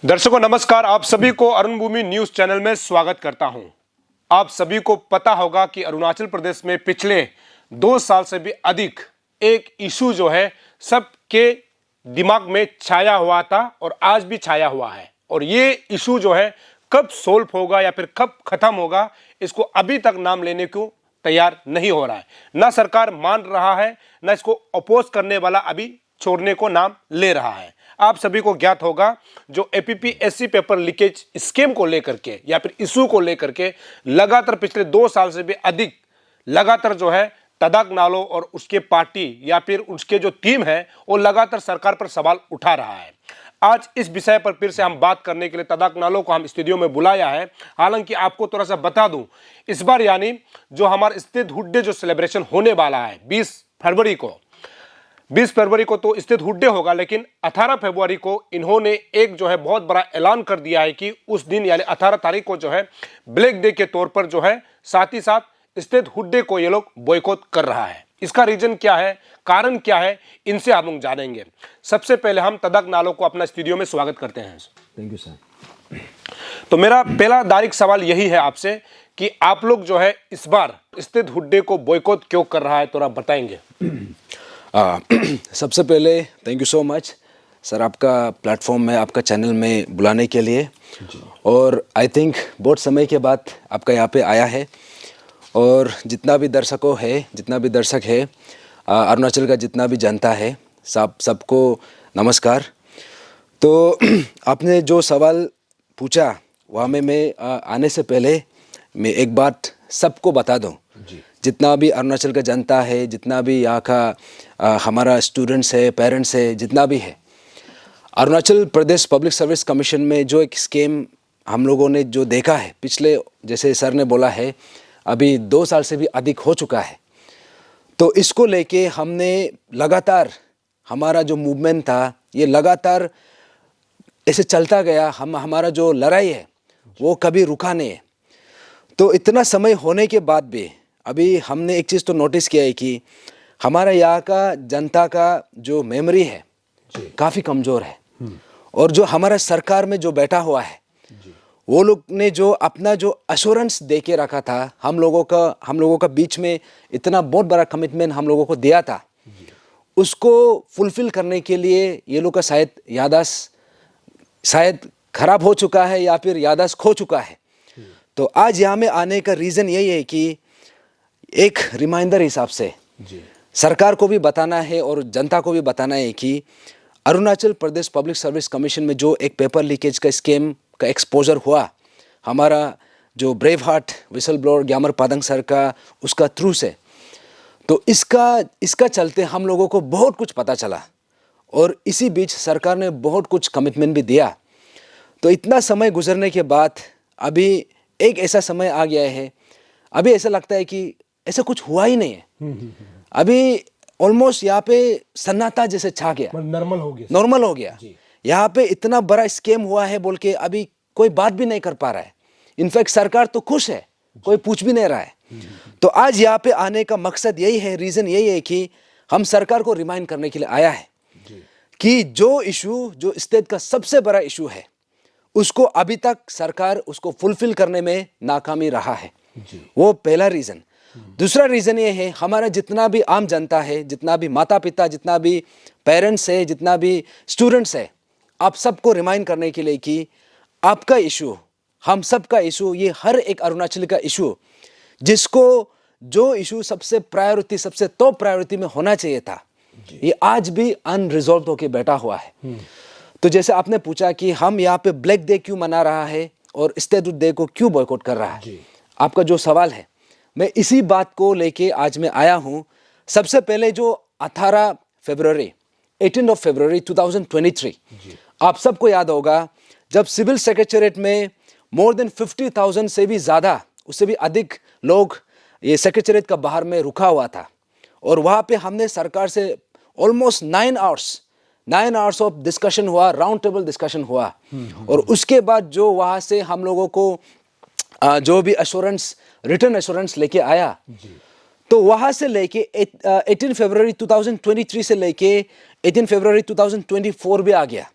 दर्शकों नमस्कार, आप सभी को अरुण भूमि न्यूज चैनल में स्वागत करता हूं। आप सभी को पता होगा कि अरुणाचल प्रदेश में पिछले 2 साल से भी अधिक एक इशू जो है सबके दिमाग में छाया हुआ था और आज भी छाया हुआ है। और ये इशू जो है कब सोल्व होगा या फिर कब खत्म होगा, इसको अभी तक नाम लेने को तैयार नहीं हो रहा है। ना सरकार मान रहा है, ना इसको अपोज करने वाला अभी छोड़ने को नाम ले रहा है। आप सभी को ज्ञात होगा जो एपीपीएससी पेपर लीकेज स्कीम को लेकर के या फिर इशू को लेकर के लगातार पिछले 2 साल से भी अधिक लगातार जो है तदाक नालो और उसके पार्टी या फिर उसके जो टीम है वो लगातार सरकार पर सवाल उठा रहा है। आज इस विषय पर फिर से हम बात करने के लिए तदाक नालो को हम स्टूडियो में बुलाया है। हालांकि आपको थोड़ा सा बता दूं, इस बार यानी जो हमारा स्टेटहुड डे जो सेलिब्रेशन होने वाला है 20 फरवरी को तो स्टेटहुड डे होगा, लेकिन 18 फरवरी को इन्होंने एक जो है बहुत बड़ा ऐलान कर दिया है कि उस दिन यानी 18 तारीख को जो है ब्लैक डे के तौर पर जो है साथ ही साथ स्टेटहुड डे को ये लोग बॉयकॉट कर रहा है। इसका रीजन क्या है, कारण क्या है, इनसे हम लोग जानेंगे। सबसे पहले हम तदाक नालो को अपना स्टूडियो में स्वागत करते हैं। Thank you sir. तो मेरा पहला डायरेक्ट सवाल यही है आपसे कि आप लोग जो है इस बार स्टेटहुड डे को बॉयकॉट क्यों कर रहा है, थोड़ा बताएंगे। सबसे पहले thank you so much sir, आपका प्लेटफॉर्म में, आपका चैनल में बुलाने के लिए। और आई थिंक बहुत समय के बाद आपका यहाँ पे आया है। और जितना भी दर्शक है अरुणाचल का जितना भी जनता है, सबको नमस्कार। तो आपने जो सवाल पूछा वहाँ में मैं आने से पहले मैं एक बात सबको बता दूँ। जितना भी अरुणाचल का जनता है, जितना भी यहाँ का हमारा स्टूडेंट्स है, पेरेंट्स है, जितना भी है, Arunachal Pradesh public service commission में जो एक स्कीम हम लोगों ने जो देखा है पिछले, जैसे सर ने बोला है, अभी 2 साल से भी अधिक हो चुका है। तो इसको लेके हमने लगातार, हमारा जो मूवमेंट था ये लगातार ऐसे चलता गया। हमारा जो लड़ाई है वो कभी रुका नहीं है। तो इतना समय होने के बाद भी अभी हमने एक चीज़ तो नोटिस किया है कि हमारा यहाँ का जनता का जो मेमोरी है काफ़ी कमज़ोर है। और जो हमारा सरकार में जो बैठा हुआ है वो लोग ने जो अपना जो अश्योरेंस दे के रखा था, हम लोगों का बीच में इतना बहुत बड़ा कमिटमेंट हम लोगों को दिया था, उसको फुलफिल करने के लिए ये लोग का शायद खराब हो चुका है या फिर याददाश्त खो चुका है। तो आज यहाँ में आने का रीज़न यही है कि एक रिमाइंडर हिसाब से सरकार को भी बताना है और जनता को भी बताना है कि Arunachal Pradesh public service commission में जो एक पेपर लीकेज का स्कीम का एक्सपोजर हुआ, हमारा जो ब्रेव हार्ट विसल ब्लोअर ग्यामर पादंग सर का उसका थ्रू से, तो इसका चलते हम लोगों को बहुत कुछ पता चला। और इसी बीच सरकार ने बहुत कुछ कमिटमेंट भी दिया। तो इतना समय गुजरने के बाद अभी एक ऐसा समय आ गया है, अभी ऐसा लगता है कि ऐसा कुछ हुआ ही नहीं है। अभी ऑलमोस्ट यहाँ पे सन्नाटा जैसे छा गया, नॉर्मल हो गया। यहाँ पे इतना बड़ा स्कैम हुआ है बोल के अभी कोई बात भी नहीं कर पा रहा है। इनफैक्ट सरकार तो खुश है, कोई पूछ भी नहीं रहा है। तो आज यहाँ पे आने का मकसद यही है, रीज़न यही है कि हम सरकार को रिमाइंड करने के लिए आया है कि जो इशू, जो स्टेट का सबसे बड़ा इशू है, उसको अभी तक सरकार उसको फुलफिल करने में नाकामी रहा है। वो पहला रीज़न। दूसरा रीज़न ये है, हमारा जितना भी आम जनता है, जितना भी माता पिता, जितना भी पेरेंट्स है, जितना भी स्टूडेंट्स है, आप सबको रिमाइंड करने के लिए कि आपका इशू, हम सब का इशू, ये हर एक अरुणाचली का इशू, जिसको जो इशू सबसे प्रायोरिटी, सबसे टॉप प्रायोरिटी में होना चाहिए था, ये आज भी अनरिजॉल्व होके बैठा हुआ है। तो जैसे आपने पूछा कि हम यहाँ पे ब्लैक डे क्यों मना रहा है और स्टेटहुड डे को क्यों बॉयकॉट कर रहा है, आपका जो सवाल है, मैं इसी बात को लेके आज मैं आया हूँ। सबसे पहले जो 18 फरवरी 2023, आप सबको याद होगा जब सिविल सेक्रेटेरिएट में मोर देन 50,000 से भी ज़्यादा, उससे भी अधिक लोग ये सेक्रेटेरिएट का बाहर में रुका हुआ था। और वहाँ पे हमने सरकार से ऑलमोस्ट 9 आवर्स ऑफ डिस्कशन हुआ, राउंड टेबल डिस्कशन हुआ। और उसके बाद जो वहाँ से हम लोगों को जो भी रिटर्न एश्योरेंस लेके आया, तो वहां से लेके 18 फरवरी 2023 से लेके 18 फरवरी 2024 भी आ गया,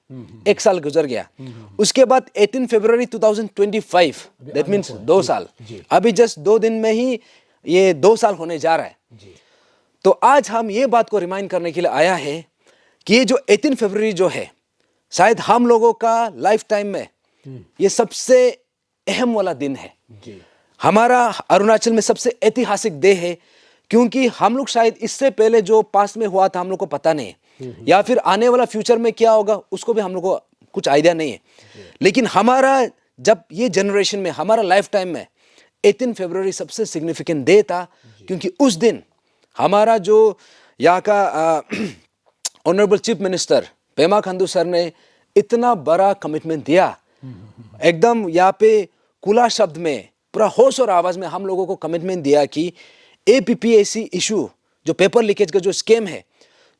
एक साल गुजर गया। उसके बाद 18 फरवरी 2025, दैट मीन्स 2 साल, अभी जस्ट 2 दिन में ही ये 2 साल होने जा रहा है। तो आज हम ये बात को रिमाइंड करने के लिए आया है कि ये जो 18 फरवरी जो है, शायद हम लोगों का लाइफ टाइम में ये सबसे अहम वाला दिन है। हमारा अरुणाचल में सबसे ऐतिहासिक डे है, क्योंकि हम लोग शायद इससे पहले जो पास्ट में हुआ था हम लोग को पता नहीं है, या फिर आने वाला फ्यूचर में क्या होगा उसको भी हम लोग को कुछ आइडिया नहीं है। लेकिन हमारा जब ये जनरेशन में, हमारा लाइफ टाइम में 18 फरवरी सबसे सिग्निफिकेंट डे था, क्योंकि उस दिन हमारा जो यहाँ का honourable chief minister Pema Khandu sir ने इतना बड़ा कमिटमेंट दिया, एकदम यहाँ पे खुला शब्द में, पूरा होश और आवाज में हम लोगों को कमिटमेंट दिया कि एपीपीएससी इशू, जो पेपर लीकेज का जो स्कैम है,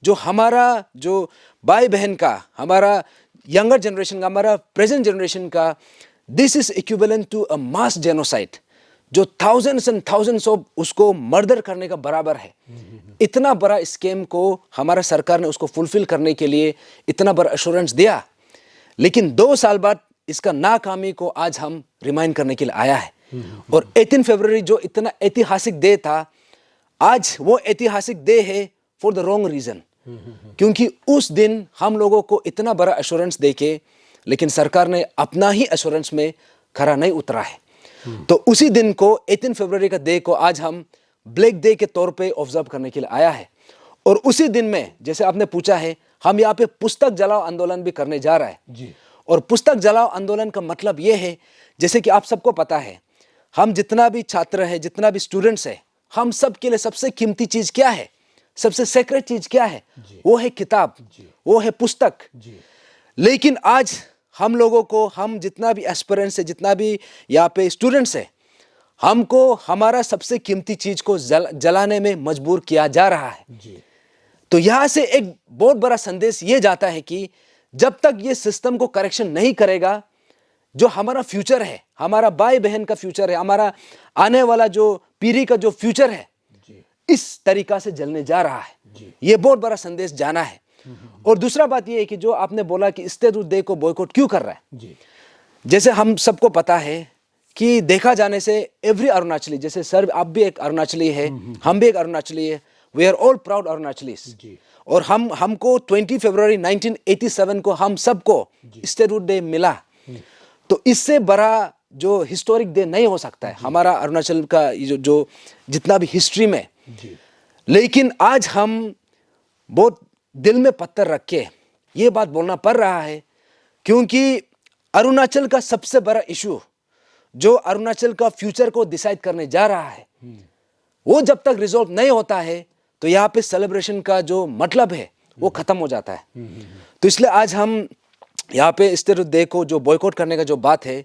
जो हमारा जो भाई बहन का, हमारा यंगर जनरेशन का, हमारा प्रेजेंट जनरेशन का, this is equivalent to a mass genocide, जो थाउजेंड्स एंड थाउजेंड्स ऑफ उसको मर्डर करने का बराबर है। इतना बड़ा स्कैम को हमारा सरकार ने उसको फुलफिल करने के लिए इतना बड़ा एश्योरेंस दिया, लेकिन 2 साल बाद इसका नाकामी को आज हम रिमाइंड करने के लिए आया है। और 18 फरवरी जो इतना ऐतिहासिक डे था, आज वो ऐतिहासिक डे है फॉर द रॉन्ग रीजन, क्योंकि उस दिन हम लोगों को इतना बड़ा एश्योरेंस देके, लेकिन सरकार ने अपना ही एश्योरेंस में खरा नहीं उतरा है। तो उसी दिन को 18 फरवरी का डे को आज हम ब्लैक डे के तौर पे ऑब्जर्व करने के लिए आया है। और उसी दिन में, जैसे आपने पूछा है, हम यहाँ पे पुस्तक जलाओ आंदोलन भी करने जा रहा है। और पुस्तक जलाओ आंदोलन का मतलब ये है, जैसे कि आप सबको पता है, हम जितना भी छात्र है, जितना भी स्टूडेंट्स है, हम सब के लिए सबसे कीमती चीज क्या है, सबसे सेक्रेट चीज क्या है? वो है किताब, वो है पुस्तक। लेकिन आज हम लोगों को, हम जितना भी एस्पिरेंट्स है, जितना भी यहाँ पे स्टूडेंट्स है, हमको हमारा सबसे कीमती चीज को जलाने में मजबूर किया जा रहा है। तो यहाँ से एक बहुत बड़ा संदेश ये जाता है कि जब तक ये सिस्टम को करेक्शन नहीं करेगा, जो हमारा फ्यूचर है, हमारा भाई बहन का फ्यूचर है, हमारा आने वाला जो पीढ़ी का जो फ्यूचर है, इस तरीका से जलने जा रहा है। ये बहुत बड़ा संदेश जाना है। और दूसरा बात ये है कि जो आपने बोला कि स्टेट डे को बॉयकॉट क्यों कर रहा है, जैसे हम सबको पता है कि देखा जाने से एवरी अरुणाचली, जैसे सर आप भी एक अरुणाचली है, हम भी एक अरुणाचली है, वी आर ऑल प्राउड अरुणाचलीज। और हमको 20 फरवरी 1987 को हम सबको स्टेट डे मिला। तो इससे बड़ा जो हिस्टोरिक डे नहीं हो सकता है हमारा अरुणाचल का जो जितना भी हिस्ट्री में। लेकिन आज हम बहुत दिल में पत्थर रख के ये बात बोलना पड़ रहा है, क्योंकि अरुणाचल का सबसे बड़ा इशू जो अरुणाचल का फ्यूचर को डिसाइड करने जा रहा है, वो जब तक रिजॉल्व नहीं होता है तो यहाँ पे सेलिब्रेशन का जो मतलब है वो खत्म हो जाता है। तो इसलिए आज हम यहाँ पे स्टेट डे को जो बॉयकॉट करने का जो बात है,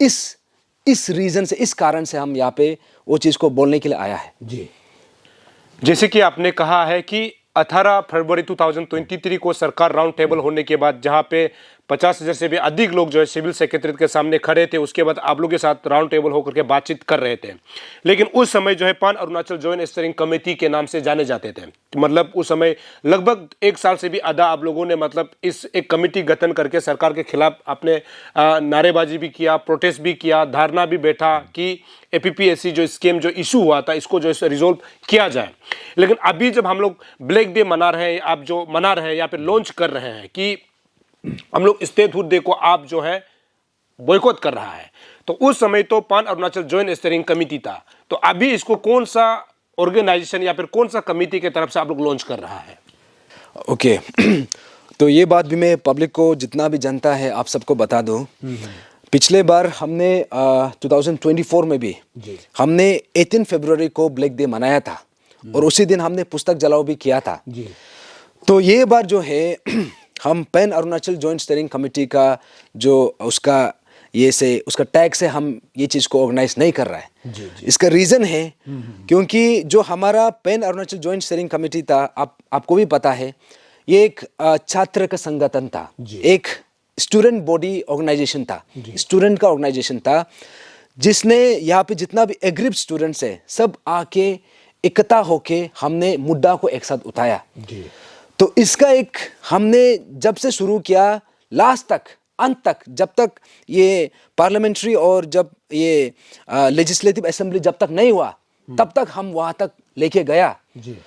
इस रीजन से, इस कारण से हम यहाँ पे वो चीज को बोलने के लिए आया है। जैसे कि आपने कहा है कि 18 फरवरी 2023 को सरकार राउंड टेबल होने के बाद, जहां पे 50,000 से भी अधिक लोग जो है सिविल सेक्रेटरीट के सामने खड़े थे, उसके बाद आप लोगों के साथ राउंड टेबल होकर के बातचीत कर रहे थे। लेकिन उस समय जो है पान अरुणाचल जॉइंट स्टीयरिंग कमेटी के नाम से जाने जाते थे। मतलब उस समय लगभग 1 साल से भी आधा आप लोगों ने मतलब इस एक कमेटी गठन करके सरकार के खिलाफ आपने नारेबाजी भी किया, प्रोटेस्ट भी किया, धरना भी बैठा कि एपीपीएससी जो स्कीम जो इशू हुआ था इसको जो है रिजोल्व किया जाए। लेकिन अभी जब हम लोग ब्लैक डे मना रहे हैं, आप जो मना रहे हैं या फिर लॉन्च कर रहे हैं कि हम लोग स्टेटहुड डे को आप जो है बॉयकॉट कर रहा है, तो उस समय तो पान अरुणाचल जॉइंट स्टीयरिंग कमेटी था। तो अभी इसको कौन सा ऑर्गेनाइजेशन या फिर कौन सा कमेटी की तरफ से आप लोग लॉन्च कर रहा है? ओके तो ये बात भी मैं पब्लिक को, जितना भी जनता है, आप सबको बता दूं। पिछले बार हमने 2024 में भी हमने 18 फरवरी को ब्लैक डे मनाया था और उसी दिन हमने पुस्तक जलाओ भी किया था। तो ये बार जो है हम pan Arunachal joint steering committee का जो उसका उसका टैग से हम ये चीज़ को ऑर्गेनाइज नहीं कर रहा है। इसका रीज़न है क्योंकि जो हमारा pan Arunachal joint steering committee था, आपको भी पता है, ये एक छात्र का संगठन था, एक स्टूडेंट बॉडी ऑर्गेनाइजेशन था, स्टूडेंट का ऑर्गेनाइजेशन था, जिसने यहाँ पे जितना भी एग्रीड स्टूडेंट्स है सब आके इकट्ठा होके हमने मुद्दा को एक साथ उठाया। जी। तो इसका एक हमने जब से शुरू किया लास्ट तक, अंत तक, जब तक ये पार्लियामेंट्री और जब ये लेजिस्लेटिव असेंबली जब तक नहीं हुआ तब तक हम वहाँ तक लेके गया। जी।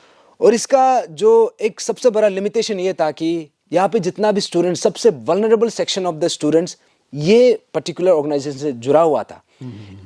और इसका जो एक सबसे बड़ा लिमिटेशन ये था कि यहाँ पे जितना भी स्टूडेंट, सबसे vulnerable section of the students ये पर्टिकुलर ऑर्गेनाइजेशन से जुड़ा हुआ था।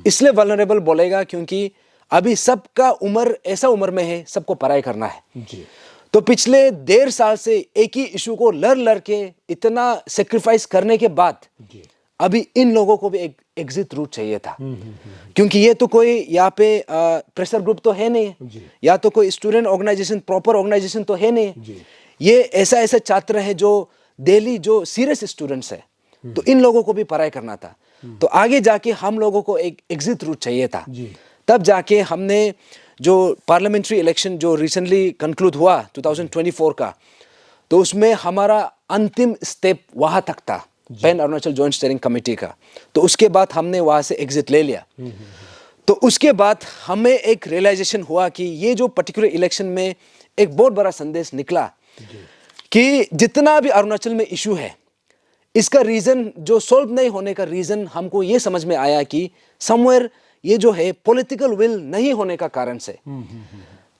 इसलिए वल्नरेबल बोलेगा क्योंकि अभी सबका उम्र ऐसा उम्र में है, सबको पढ़ाई करना है। जी। तो पिछले 1.5 साल से एक ही इशू को लड़ के इतना सेक्रीफाइस करने के बाद जी। अभी इन लोगों को भी एक एग्जिट रूट चाहिए था। क्योंकि ये तो कोई यहाँ पे प्रेशर ग्रुप तो है नहीं, या तो कोई स्टूडेंट ऑर्गेनाइजेशन, प्रॉपर ऑर्गेनाइजेशन तो है नहीं। ये ऐसा ऐसा छात्र है जो डेली जो सीरियस स्टूडेंट्स है, तो इन लोगों को भी पढ़ाई करना था। तो आगे जाके हम लोगों को एक एग्जिट रूट चाहिए था। तब जाके हमने जो पार्लियामेंट्री इलेक्शन जो रिसेंटली कंक्लूड हुआ 2024 का, तो उसमें हमारा अंतिम स्टेप वहां तक था, pan Arunachal joint steering committee का। तो उसके बाद हमने वहां से एग्जिट ले लिया। तो उसके बाद हमें एक रियलाइजेशन हुआ कि ये जो पर्टिकुलर इलेक्शन में एक बहुत बड़ा संदेश निकला कि जितना भी अरुणाचल में इशू है, इसका रीजन जो सॉल्व नहीं होने का रीजन हमको ये समझ में आया कि समवेयर ये जो है पॉलिटिकल विल नहीं होने का कारण से।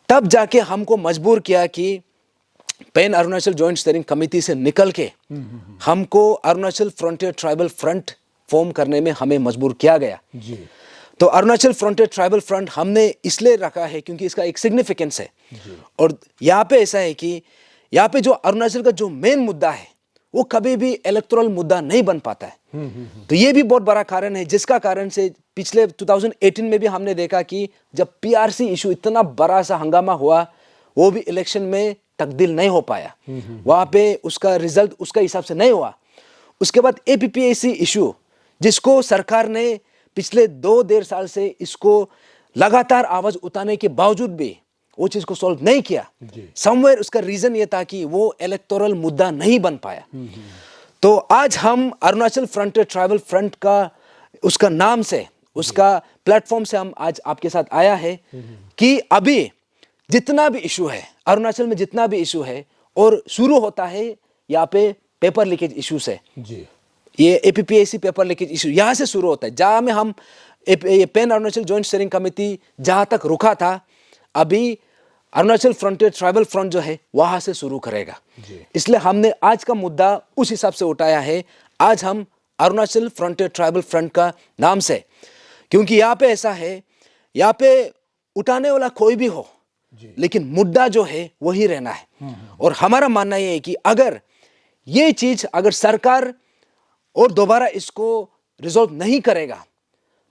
तब जाके हमको मजबूर किया कि pan Arunachal joint steering committee से निकल के हमको Arunachal frontier tribal front form करने में हमें मजबूर किया गया। तो अरुणाचल फ्रंटियर ट्राइबल फ्रंट हमने इसलिए रखा है क्योंकि इसका एक सिग्निफिकेंस है। और यहाँ पे ऐसा है कि यहाँ पे जो अरुणाचल का जो मेन मुद्दा है वो कभी भी इलेक्टोरल मुद्दा नहीं बन पाता है। तो ये भी बहुत बड़ा कारण है, जिसका कारण से पिछले 2018 में भी हमने देखा कि जब पीआरसी इशू इतना बड़ा सा हंगामा हुआ, वो भी इलेक्शन में तब्दील नहीं हो पाया। वहां पे उसका रिजल्ट उसका हिसाब से नहीं हुआ। उसके बाद एपीपीएससी इशू, जिसको सरकार ने पिछले 2.5 साल से इसको लगातार आवाज उठाने के बावजूद भी वो चीज को सॉल्व नहीं किया। समवेयर उसका रीजन ये था कि वो इलेक्टोरल मुद्दा नहीं बन पाया। तो आज हम अरुणाचल फ्रंटियर ट्राइबल फ्रंट का उसका नाम से, उसका प्लेटफॉर्म से हम आज आपके साथ आया है कि अभी जितना भी इशू है अरुणाचल में, जितना भी इशू है, और शुरू होता है यहाँ पे पेपर लीकेज इशू से। ये एपीपीएससी पेपर लीकेज इशू यहाँ से शुरू होता है, जहां में हम pan Arunachal joint steering committee जहां तक रुका था, अभी अरुणाचल फ्रंटियर ट्राइबल फ्रंट जो है वहां से शुरू करेगा। इसलिए हमने आज का मुद्दा उस हिसाब से उठाया है। आज हम अरुणाचल फ्रंटियर ट्राइबल फ्रंट का नाम से, क्योंकि यहाँ पे ऐसा है, यहाँ पे उठाने वाला कोई भी हो, लेकिन मुद्दा जो है वही रहना है। और हमारा मानना यह है कि अगर ये चीज अगर सरकार और दोबारा इसको रिजॉल्व नहीं करेगा,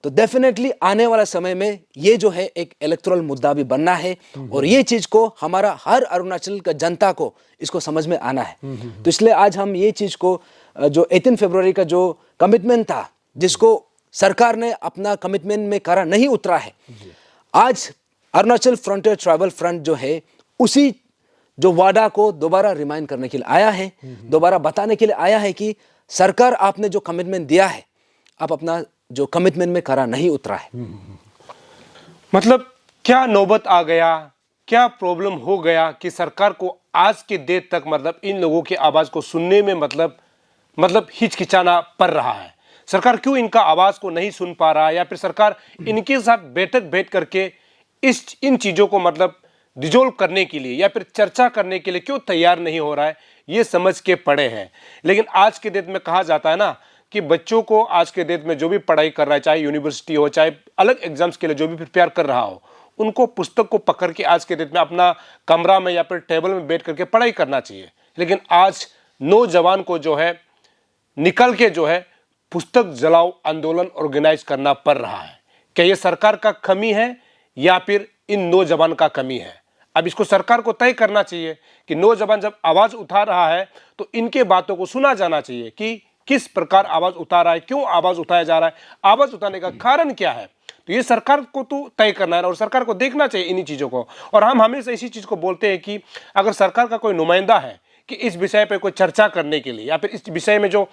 तो डेफिनेटली आने वाला समय में ये जो है एक इलेक्टोरल मुद्दा भी बनना है। और ये चीज को हमारा हर अरुणाचल का जनता को इसको समझ में आना है। तो इसलिए आज हम ये चीज को जो 18 फरवरी का जो कमिटमेंट था, जिसको सरकार ने अपना कमिटमेंट में करा नहीं उतरा है, आज अरुणाचल फ्रंटियर ट्राइबल फ्रंट जो है उसी जो वादा को दोबारा रिमाइंड करने के लिए आया है, दोबारा बताने के लिए आया है कि सरकार आपने जो कमिटमेंट दिया है, आप अपना जो कमिटमेंट में करा नहीं उतरा है। मतलब क्या नौबत आ गया, क्या प्रॉब्लम हो गया कि सरकार को आज के डेट तक मतलब इन लोगों की आवाज को सुनने में मतलब हिचकिचाना पड़ रहा है? सरकार क्यों इनका आवाज को नहीं सुन पा रहा है, या फिर सरकार इनके साथ बैठ करके इन चीजों को मतलब रिजोल्व करने के लिए या फिर चर्चा करने के लिए क्यों तैयार नहीं हो रहा है? ये समझ के पड़े हैं। लेकिन आज के डेट में कहा जाता है ना कि बच्चों को आज के डेट में जो भी पढ़ाई कर रहा है, चाहे यूनिवर्सिटी हो, चाहे अलग एग्जाम्स के लिए जो भी प्रिपेयर कर रहा हो, उनको पुस्तक को पकड़ के आज के डेट में अपना कमरा में या फिर टेबल में बैठ करके पढ़ाई करना चाहिए। लेकिन आज नौजवान को जो है निकल के जो है पुस्तक जलाओ आंदोलन ऑर्गेनाइज करना पड़ रहा है। क्या ये सरकार का कमी है या फिर इन नौजवान का कमी है? अब इसको सरकार को तय करना चाहिए कि नौजवान जब आवाज उठा रहा है तो इनके बातों को सुना जाना चाहिए कि किस प्रकार आवाज उठा रहा है, क्यों आवाज उठाया जा रहा है, आवाज उठाने का कारण क्या है। तो ये सरकार को तो तय करना है और सरकार को देखना चाहिए इन्हीं चीजों को। और हम हमेशा इसी चीज को बोलते हैं कि अगर सरकार का कोई नुमाइंदा है कि इस विषय पर कोई चर्चा करने के लिए या फिर इस विषय में जो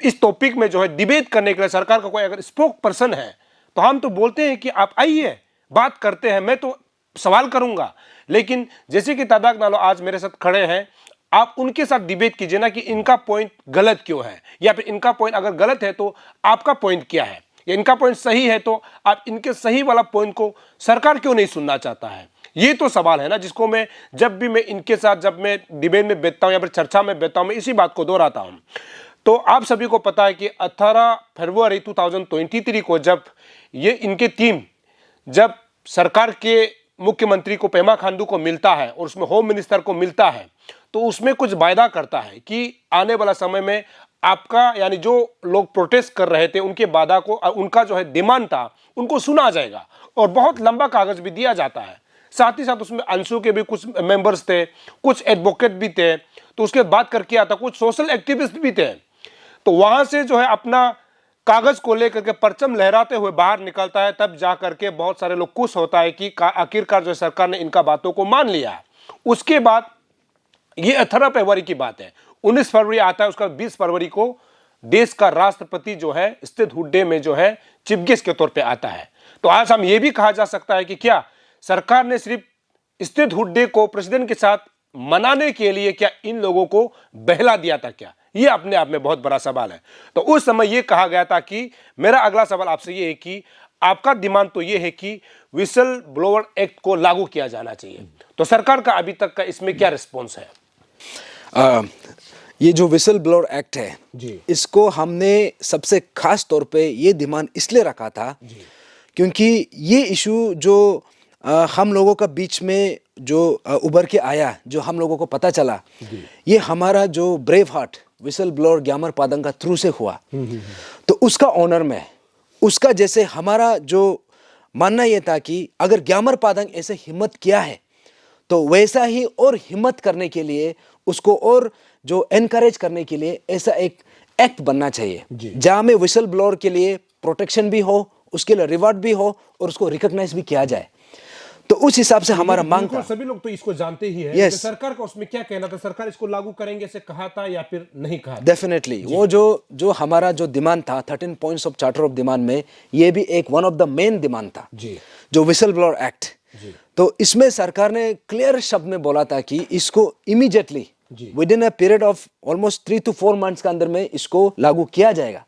इस टॉपिक में जो है डिबेट करने के लिए सरकार का कोई अगर स्पोक पर्सन है, तो हम तो बोलते हैं कि आप आइए, बात करते हैं। मैं तो सवाल करूंगा, लेकिन जैसे कि तादाक नालो आज मेरे साथ खड़े हैं, आप उनके साथ डिबेट कीजिए ना कि इनका पॉइंट गलत क्यों है, या फिर इनका पॉइंट अगर गलत है तो आपका पॉइंट क्या है, या इनका पॉइंट सही है तो आप इनके सही वाला पॉइंट को सरकार क्यों नहीं सुनना चाहता है। ये तो सवाल है ना, जिसको मैं जब भी मैं इनके साथ जब मैं डिबेट में बैठता हूं या फिर चर्चा में बैठता हूं, मैं इसी बात को दोहराता हूं। तो आप सभी को पता है कि 18 फरवरी 2023 को जब ये इनके टीम जब सरकार के मुख्यमंत्री को पेमा खांडू को मिलता है और उसमें होम मिनिस्टर को मिलता है, तो उसमें कुछ वायदा करता है कि आने वाला समय में आपका यानी जो लोग प्रोटेस्ट कर रहे थे उनके वादा को, उनका जो है डिमांड था, उनको सुना जाएगा, और बहुत लंबा कागज भी दिया जाता है। साथ ही साथ उसमें अंशु के भी कुछ मेंबर्स थे, कुछ एडवोकेट भी थे, तो उसके बाद करके आता कुछ सोशल एक्टिविस्ट भी थे। तो वहां से जो है अपना कागज को लेकर के परचम लहराते हुए बाहर निकलता है, तब जा करके बहुत सारे लोग खुश होता है कि आखिरकार जो सरकार ने इनका बातों को मान लिया। उसके बाद ये 18 फरवरी की बात है, 19 फरवरी आता है, उसका 20 फरवरी को देश का राष्ट्रपति जो है स्टेट हुड्डे में जो है चीफ गेस्ट के तौर पे आता है। तो आज हम ये भी कहा जा सकता है कि क्या सरकार ने सिर्फ स्टेट हुड्डे को प्रेसिडेंट के साथ मनाने के लिए क्या इन लोगों को बहला दिया था क्या? ये अपने आप में बहुत बड़ा सवाल है। तो उस समय ये कहा गया था कि मेरा अगला सवाल आपसे ये है कि आपका डिमांड तो ये है कि विसल ब्लोअर एक्ट को लागू किया जाना चाहिए, तो सरकार का अभी तक का इसमें क्या रिस्पॉन्स है? ये जो विसल ब्लोअर एक्ट है जी, इसको हमने सबसे खास तौर पे ये डिमांड इसलिए रखा था जी, क्योंकि ये इशू जो हम लोगों का बीच में जो उभर के आया, जो हम लोगों को पता चला, ये हमारा जो ब्रेव हार्ट विसल ब्लोअर ग्यामर पादंग का थ्रू से हुआ। तो उसका ऑनर में उसका जैसे हमारा जो मानना ये था कि अगर ग्यामर पादंग ऐसे हिम्मत किया है तो वैसा ही और हिम्मत करने के लिए उसको और जो एनकरेज करने के लिए ऐसा एक एक्ट बनना चाहिए जहां में विसल ब्लोअर के लिए प्रोटेक्शन भी हो, उसके लिए रिवॉर्ड भी हो और उसको रिकॉग्नाइज भी किया जाए। तो उस हिसाब से हमारा मांग था। सभी लोग तो इसको जानते ही हैं। Yes. तो सरकार का उसमें क्या कहना था? सरकार इसको लागू करेंगे ऐसे कहा था या फिर नहीं कहा? डेफिनेटली वो जो हमारा जो डिमांड था 13 points of charter of demand में ये भी एक one of the main demand था जी, जो विसल ब्लोअर एक्ट। तो इसमें सरकार ने क्लियर शब्द में बोला था कि इसको immediately with in a period of almost 3 to 4 months के अंदर में इसको लागू किया जाएगा।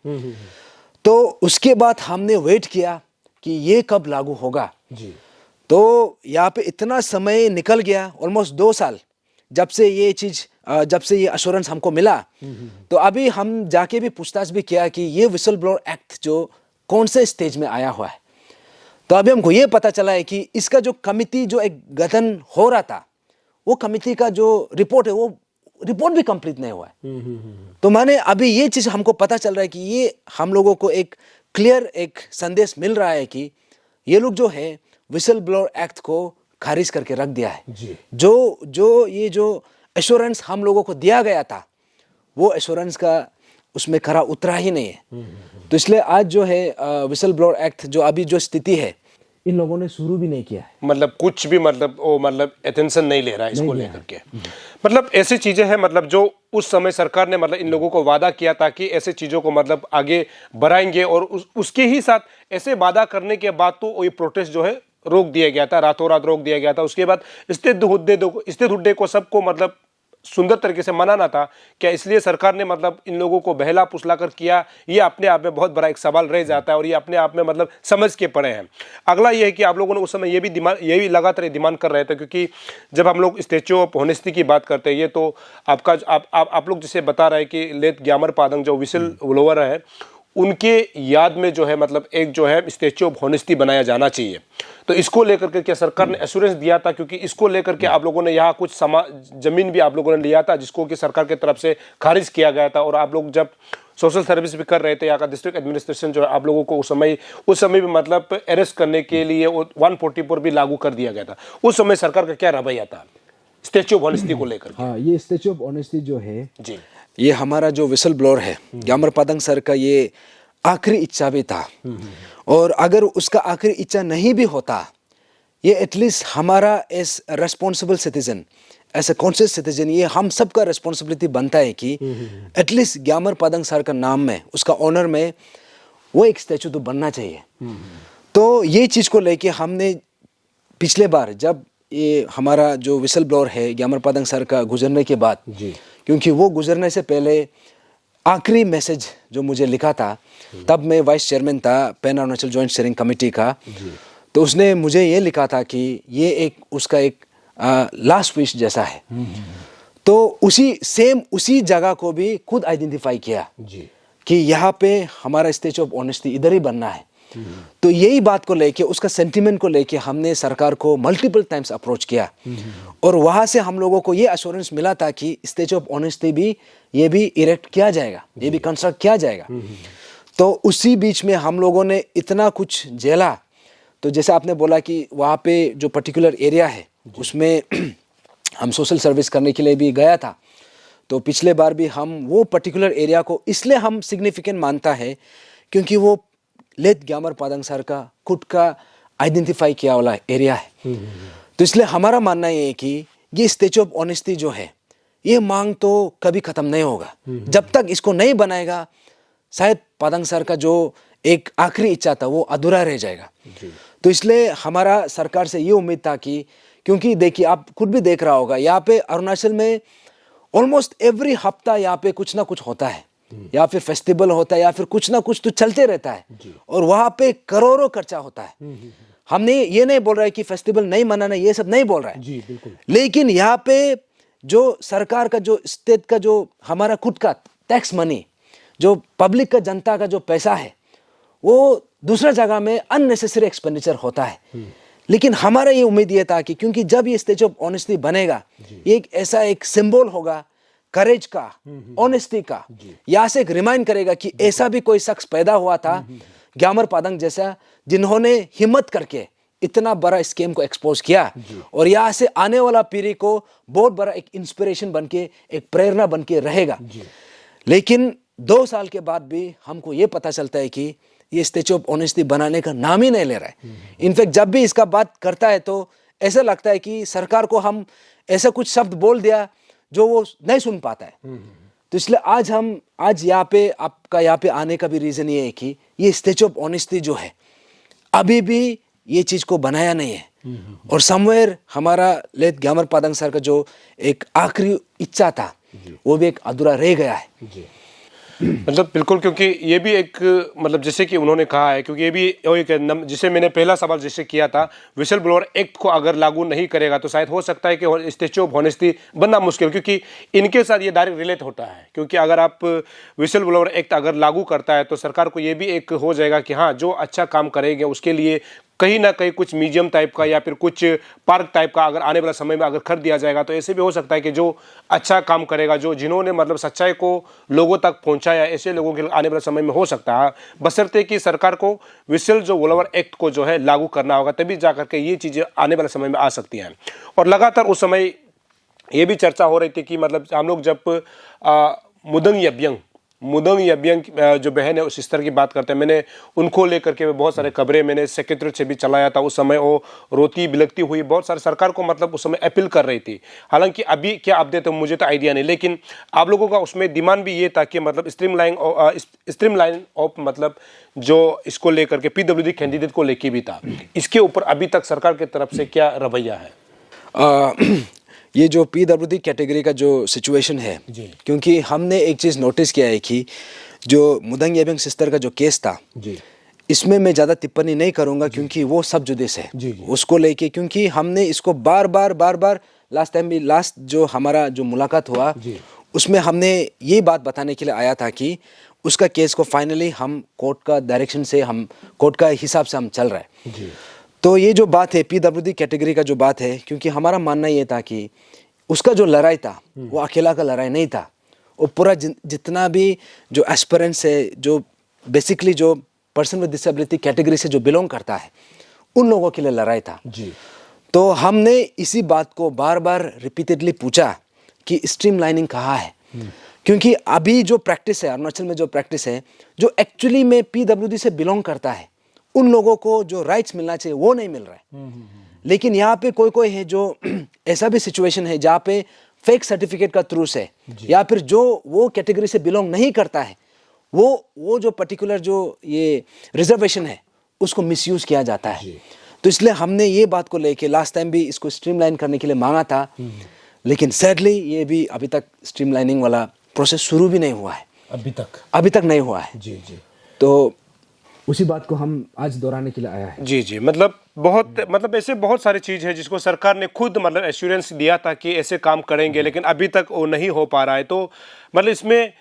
तो उसके बाद हमने वेट किया कि ये कब लागू होगा जी। तो यहाँ पे इतना समय निकल गया, ऑलमोस्ट 2 साल जब से ये चीज जब से ये अश्योरेंस हमको मिला। तो अभी हम जाके भी पूछताछ भी किया कि ये विसल ब्लोअर एक्ट जो कौन से स्टेज में आया हुआ है। तो अभी हमको ये पता चला है कि इसका जो कमिटी जो एक गठन हो रहा था, वो कमिटी का जो रिपोर्ट है वो रिपोर्ट भी कंप्लीट नहीं हुआ है। तो माने अभी ये चीज हमको पता चल रहा है कि ये हम लोगों को एक क्लियर एक संदेश मिल रहा है कि ये लोग जो है विसल ब्लोअर एक्ट को खारिज करके रख दिया है। जी। ये जो एश्योरेंस हम लोगों को दिया गया था वो एश्योरेंस का उसमें खरा उतरा ही नहीं है। तो इसलिए आज जो है विसल ब्लोअर एक्ट जो अभी जो स्थिति है इन लोगों ने शुरू भी नहीं किया है। मतलब कुछ भी मतलब अटेंशन नहीं ले रहा है इसको लेकर के। मतलब ऐसी चीजें हैं मतलब जो उस समय सरकार ने मतलब इन लोगों को वादा किया था कि ऐसे चीजों को मतलब आगे बढ़ाएंगे, और उसके ही साथ ऐसे वादा करने के बाद तो ये प्रोटेस्ट जो है रोक दिया गया था, रातों रात रोक दिया गया था। उसके बाद स्टेट हुड्डे को सबको मतलब सुंदर तरीके से मनाना था क्या? इसलिए सरकार ने मतलब इन लोगों को बहला फुसला कर किया, ये अपने आप में बहुत बड़ा एक सवाल रह जाता है, और ये अपने आप में मतलब समझ के पड़े हैं। अगला ये है कि आप लोगों ने उस समय ये भी लगातार डिमांड कर रहे थे, क्योंकि जब हम लोग स्टैच्यू ऑफ ऑनेस्टी की बात करते हैं, ये तो आप लोग जिसे बता रहे हैं कि लेट ग्यामर पादंग जो विसल ब्लोअर है उनके याद में जो है मतलब एक जो है स्टैच्यू ऑफ ऑनेस्टी बनाया जाना चाहिए। तो इसको लेकर के क्या सरकार ने एश्योरेंस दिया था? क्योंकि इसको लेकर के आप लोगों ने यहाँ कुछ जमीन भी आप लोगों ने लिया था जिसको कि सरकार की तरफ से खारिज किया गया था, और आप लोग जब सोशल सर्विस भी कर रहे थे, यहाँ का डिस्ट्रिक्ट एडमिनिस्ट्रेशन जो है आप लोगों को उस समय भी मतलब अरेस्ट करने के लिए 144 भी लागू कर दिया गया था। उस समय सरकार का क्या रवैया था स्टैच्यू ऑफ ऑनेस्टी को लेकर? हाँ, ये स्टैच्यू ऑफ ऑनेस्टी जो है जी, ये हमारा जो विसल ब्लोअर है ग्यामर पादंग सर का ये आखिरी इच्छा भी था, और अगर उसका आखिरी इच्छा नहीं भी होता, ये एटलीस्ट हमारा as responsible citizen, as a conscious citizen, ये हम सब का रेस्पॉन्सिबिलिटी बनता है कि एटलीस्ट ग्यामर पादंग सर का नाम में, उसका ऑनर में वो एक स्टैचू तो बनना चाहिए। तो ये चीज को लेके हमने पिछले बार जब ये हमारा जो विसल ब्लोअर है ग्यामर पादंग सर का गुजरने के बाद, क्योंकि वो गुजरने से पहले आखिरी मैसेज जो मुझे लिखा था, तब मैं वाइस चेयरमैन था pan Arunachal joint steering committee का, तो उसने मुझे ये लिखा था कि ये एक उसका एक लास्ट विश जैसा है। तो उसी जगह को भी खुद आइडेंटिफाई किया कि यहाँ पे हमारा स्टेज ऑफ ऑनेस्टी इधर ही बनना है। तो यही बात को लेके, उसका सेंटिमेंट को लेके हमने सरकार को मल्टीपल टाइम्स अप्रोच किया और वहाँ से हम लोगों को ये अश्योरेंस मिला था कि स्टेज ऑफ ऑनेस्टी भी ये भी इरेक्ट किया जाएगा, ये भी कंस्ट्रक्ट किया जाएगा। तो उसी बीच में हम लोगों ने इतना कुछ झेला। तो जैसे आपने बोला कि वहाँ पे जो पर्टिकुलर एरिया है उसमें हम सोशल सर्विस करने के लिए भी गया था। तो पिछले बार भी हम वो पर्टिकुलर एरिया को इसलिए हम सिग्निफिकेंट मानता है क्योंकि वो लेट ग्यामर पादंग सर का खुद का आइडेंटिफाई किया वाला एरिया है। तो इसलिए हमारा मानना ये है कि ये स्टेचू ऑफ ऑनेस्टी जो है, ये मांग तो कभी खत्म नहीं होगा जब तक इसको नहीं बनाएगा। शायद पादंग सर का जो एक आखिरी इच्छा था वो अधूरा रह जाएगा। तो इसलिए हमारा सरकार से ये उम्मीद था कि, क्योंकि देखिए आप खुद भी देख रहा होगा, यहाँ पे अरुणाचल में ऑलमोस्ट एवरी हफ्ता यहाँ पे कुछ ना कुछ होता है, या फिर फेस्टिवल होता है या फिर कुछ ना कुछ तो चलते रहता है और वहाँ पे करोड़ों खर्चा होता है। हमने ये नहीं बोल रहा है कि फेस्टिवल नहीं मनाना, ये सब नहीं बोल रहा है जी बिल्कुल। लेकिन यहाँ पे जो सरकार का, जो स्टेट का, जो हमारा खुद का टैक्स मनी, जो पब्लिक का, जनता का जो पैसा है, वो दूसरा जगह में अननेसेसरी एक्सपेंडिचर होता है। लेकिन हमारा ये उम्मीद ये था कि क्योंकि जब ये स्टेज ऑफ ऑनेस्टी बनेगा, ये एक ऐसा एक सिंबल होगा करेज का, ऑनेस्टी का, यहाँ से एक रिमाइंड करेगा कि ऐसा भी कोई शख्स पैदा हुआ था ग्यामर पादंग जैसा, जिन्होंने हिम्मत करके इतना बड़ा स्कीम को एक्सपोज किया और यहाँ से आने वाला पीढ़ी को बहुत बड़ा एक इंस्पिरेशन बनके, एक प्रेरणा बनके रहेगा। लेकिन 2 साल के बाद भी हमको ये पता चलता है कि ये स्टेचू ऑफ ऑनेस्टी बनाने का नाम ही नहीं ले रहा है। इनफैक्ट जब भी इसका बात करता है तो ऐसा लगता है कि सरकार को हम ऐसा कुछ शब्द बोल दिया जो वो नहीं सुन पाता है। तो इसलिए आज यहाँ पे आपका यहाँ पे आने का भी रीजन ये है कि ये स्टेचू ऑफ ऑनेस्टी जो है अभी भी ये चीज को बनाया नहीं है और समवेयर हमारा लेट ग्यामर पादंग सर का जो एक आखिरी इच्छा था वो भी एक अधूरा रह गया है। मतलब बिल्कुल, क्योंकि ये भी एक मतलब जैसे कि उन्होंने कहा है, क्योंकि ये भी एक जिसे मैंने पहला सवाल जैसे किया था, विसल ब्लोअर एक्ट को अगर लागू नहीं करेगा तो शायद हो सकता है कि स्टेचू ऑफ ऑनेस्टी बनना मुश्किल, क्योंकि इनके साथ ये डायरेक्ट रिलेट होता है। क्योंकि अगर आप विसल ब्लोअर एक्ट अगर लागू करता है तो सरकार को ये भी एक हो जाएगा कि हाँ, जो अच्छा काम करेंगे उसके लिए कहीं ना कहीं कुछ म्यूजियम टाइप का या फिर कुछ पार्क टाइप का अगर आने वाला समय में अगर कर दिया जाएगा तो ऐसे भी हो सकता है कि जो अच्छा काम करेगा, जो जिन्होंने मतलब सच्चाई को लोगों तक पहुंचाया, ऐसे लोगों के आने वाले समय में हो सकता है, बशर्ते कि सरकार को विसल जो ब्लोअर एक्ट को जो है लागू करना होगा, तभी जा करके ये चीज़ें आने वाले समय में आ सकती हैं। और लगातार उस समय ये भी चर्चा हो रही थी कि मतलब हम लोग जब मुदंग यब्यंग जो बहन है उस स्तर की बात करते हैं, मैंने उनको लेकर के बहुत सारे खबरें मैंने सेक्रेटरी से भी चलाया था। उस समय वो रोती बिलखती हुई बहुत सारे सरकार को मतलब उस समय अपील कर रही थी। हालांकि अभी क्या अपडेट है मुझे तो आइडिया नहीं, लेकिन आप लोगों का उसमें डिमांड भी ये था कि मतलब स्ट्रीमलाइन ऑफ मतलब जो इसको लेकर के पीडब्ल्यूडी कैंडिडेट को लेके भी था। इसके ऊपर अभी तक सरकार की तरफ से क्या रवैया है? ये जो पीडब्ल्यूडी कैटेगरी का जो सिचुएशन है, क्योंकि हमने एक चीज़ नोटिस किया है कि जो मुदंग येबिंग सिस्टर का जो केस था, इसमें मैं ज़्यादा टिप्पणी नहीं करूँगा क्योंकि वो सब जुडिस है उसको लेके, क्योंकि हमने इसको बार बार लास्ट टाइम भी, लास्ट जो हमारा जो मुलाकात हुआ उसमें हमने ये बात बताने के लिए आया था कि उसका केस को फाइनली हम कोर्ट का डायरेक्शन से, हम कोर्ट का हिसाब से हम चल रहे हैं। तो ये जो बात है पीडब्ल्यूडी कैटेगरी का जो बात है, क्योंकि हमारा मानना ये था कि उसका जो लड़ाई था वो अकेला का लड़ाई नहीं था, वो पूरा जितना भी जो एस्पिरेंट्स है, जो बेसिकली जो पर्सन विद डिसेबिलिटी कैटेगरी से जो बिलोंग करता है, उन लोगों के लिए लड़ाई था। तो हमने इसी बात को बार बार रिपीटेडली पूछा कि स्ट्रीमलाइनिंग कहाँ है, क्योंकि अभी जो प्रैक्टिस है अरुणाचल में, जो प्रैक्टिस है जो एक्चुअली में पीडब्ल्यूडी से बिलोंग करता है, उन लोगों को जो राइट्स मिलना चाहिए वो नहीं मिल रहा है। लेकिन यहाँ पे कोई है जो ऐसा भी सिचुएशन है जहाँ पे फेक सर्टिफिकेट का थ्रू से, या फिर जो वो कैटेगरी से बिलोंग नहीं करता है, वो जो पर्टिकुलर जो ये रिजर्वेशन है उसको मिसयूज किया जाता है। तो इसलिए हमने ये बात को लेके लास्ट टाइम भी इसको स्ट्रीमलाइन करने के लिए मांगा था, लेकिन सैडली ये भी अभी तक स्ट्रीमलाइनिंग वाला प्रोसेस शुरू भी नहीं हुआ है, अभी तक नहीं हुआ है। जी जी। तो उसी बात को हम आज दोहराने के लिए आया है। जी जी, मतलब ऐसे बहुत सारी चीज़ है जिसको सरकार ने खुद मतलब एश्योरेंस दिया था कि ऐसे काम करेंगे, लेकिन अभी तक वो नहीं हो पा रहा है। तो मतलब इसमें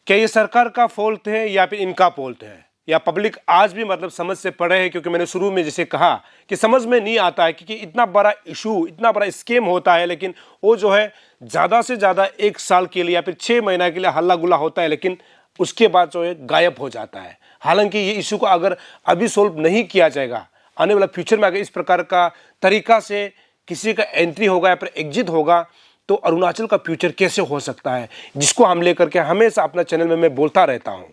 क्या ये सरकार का फॉल्ट है या फिर इनका फॉल्ट है, या पब्लिक आज भी मतलब समझ से परे है? क्योंकि मैंने शुरू में जैसे कहा कि समझ में नहीं आता है, क्योंकि इतना बड़ा इशू, इतना बड़ा स्कीम होता है, लेकिन वो जो है ज़्यादा से ज़्यादा 1 साल के लिए या फिर 6 महीना के लिए हल्ला गुल्ला होता है, लेकिन उसके बाद जो है गायब हो जाता है। हालांकि ये इशू को अगर अभी सोल्व नहीं किया जाएगा, आने वाला फ्यूचर में अगर इस प्रकार का तरीका से किसी का एंट्री होगा या फिर एग्जिट होगा, तो अरुणाचल का फ्यूचर कैसे हो सकता है, जिसको हम लेकर के हमेशा अपना चैनल में मैं बोलता रहता हूँ।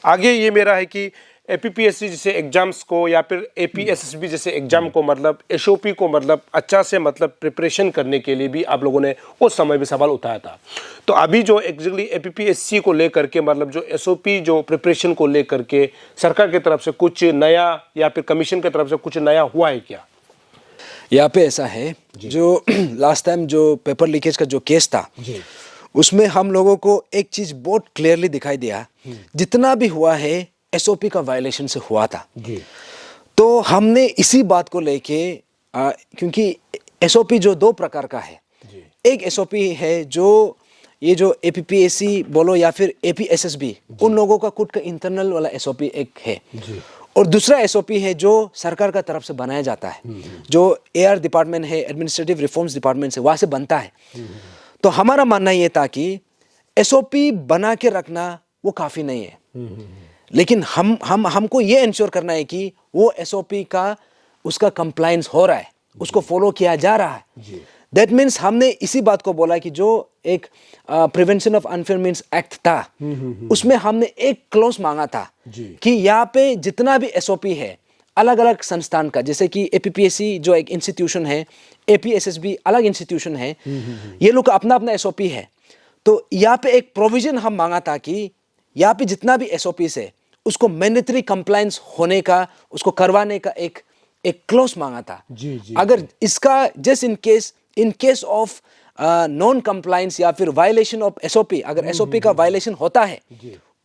आगे ये मेरा है कि एपीपीएससी जैसे एग्जाम्स को या फिर एपीएसएसबी जैसे एग्जाम को मतलब एसओपी को मतलब अच्छा से मतलब प्रिपरेशन करने के लिए भी आप लोगों ने उस समय भी सवाल उठाया था। तो अभी जो एग्जैक्टली एपीपीएससी को लेकर के मतलब जो एसओपी जो प्रिपरेशन को लेकर के सरकार की तरफ से कुछ नया या फिर कमीशन की तरफ से कुछ नया हुआ है क्या? यहाँ पे ऐसा है, जो लास्ट टाइम जो पेपर लीकेज का जो केस था उसमें हम लोगों को एक चीज बहुत क्लियरली दिखाई दिया, जितना भी हुआ है एसओपी का वायलेशन से हुआ था। तो हमने इसी बात को लेके क्योंकि एसओपी जो 2 प्रकार का है, एक एसओपी है जो ये जो एपीपीएससी बोलो या फिर एपीएसएसबी उन लोगों का खुद का इंटरनल वाला एसओपी एक है, और दूसरा एसओपी है जो सरकार का तरफ से बनाया जाता है, जो एआर डिपार्टमेंट है, एडमिनिस्ट्रेटिव रिफॉर्म्स डिपार्टमेंट से वहां से बनता है। तो हमारा मानना ये था कि एसओपी बना के रखना वो काफी नहीं है, लेकिन हमको ये इंश्योर करना है कि वो एसओपी का उसका कंप्लायंस हो रहा है, उसको फॉलो किया जा रहा है। दैट मीन्स हमने इसी बात को बोला कि जो एक prevention of unfair means act था उसमें हमने एक क्लॉज मांगा था कि यहाँ पे जितना भी एसओपी है अलग अलग संस्थान का, जैसे कि एपीपीएससी जो एक इंस्टीट्यूशन है, एपीएसएसबी अलग इंस्टीट्यूशन है, ये लोग अपना अपना एसओपी है। तो यहाँ पे एक प्रोविजन हम मांगा था कि यहाँ पे जितना भी एसओपीस है उसको मैंडेटरी कंप्लायंस होने का, उसको करवाने का एक क्लॉज मांगा था। अगर इसका just in case of non compliance या फिर वायलेशन ऑफ एसओपी, अगर एसओपी का वायलेशन होता है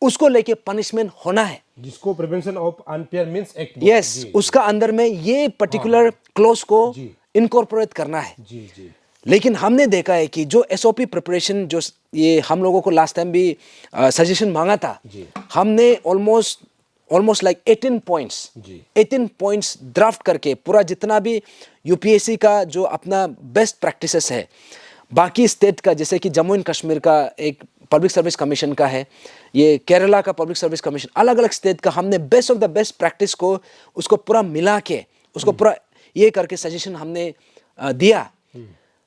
उसको लेके पनिशमेंट होना है, जिसको prevention of unfair means act. Yes, उसका अंदर में ये पर्टिकुलर क्लॉज को इनकॉर्पोरेट करना है। लेकिन हमने देखा है कि जो एसओपी प्रिपरेशन जो ये हम लोगों को लास्ट टाइम भी सजेशन मांगा था, हमने ऑलमोस्ट लाइक 18 पॉइंट्स ड्राफ्ट करके पूरा जितना भी यूपीएससी का जो अपना बेस्ट प्रैक्टिसेस है, बाकी स्टेट का जैसे कि जम्मू एंड कश्मीर का एक पब्लिक सर्विस कमीशन का है, ये केरला का पब्लिक सर्विस कमीशन, अलग अलग स्टेट का हमने best of the best practice को उसको पूरा मिला के उसको पूरा ये करके सजेशन हमने दिया,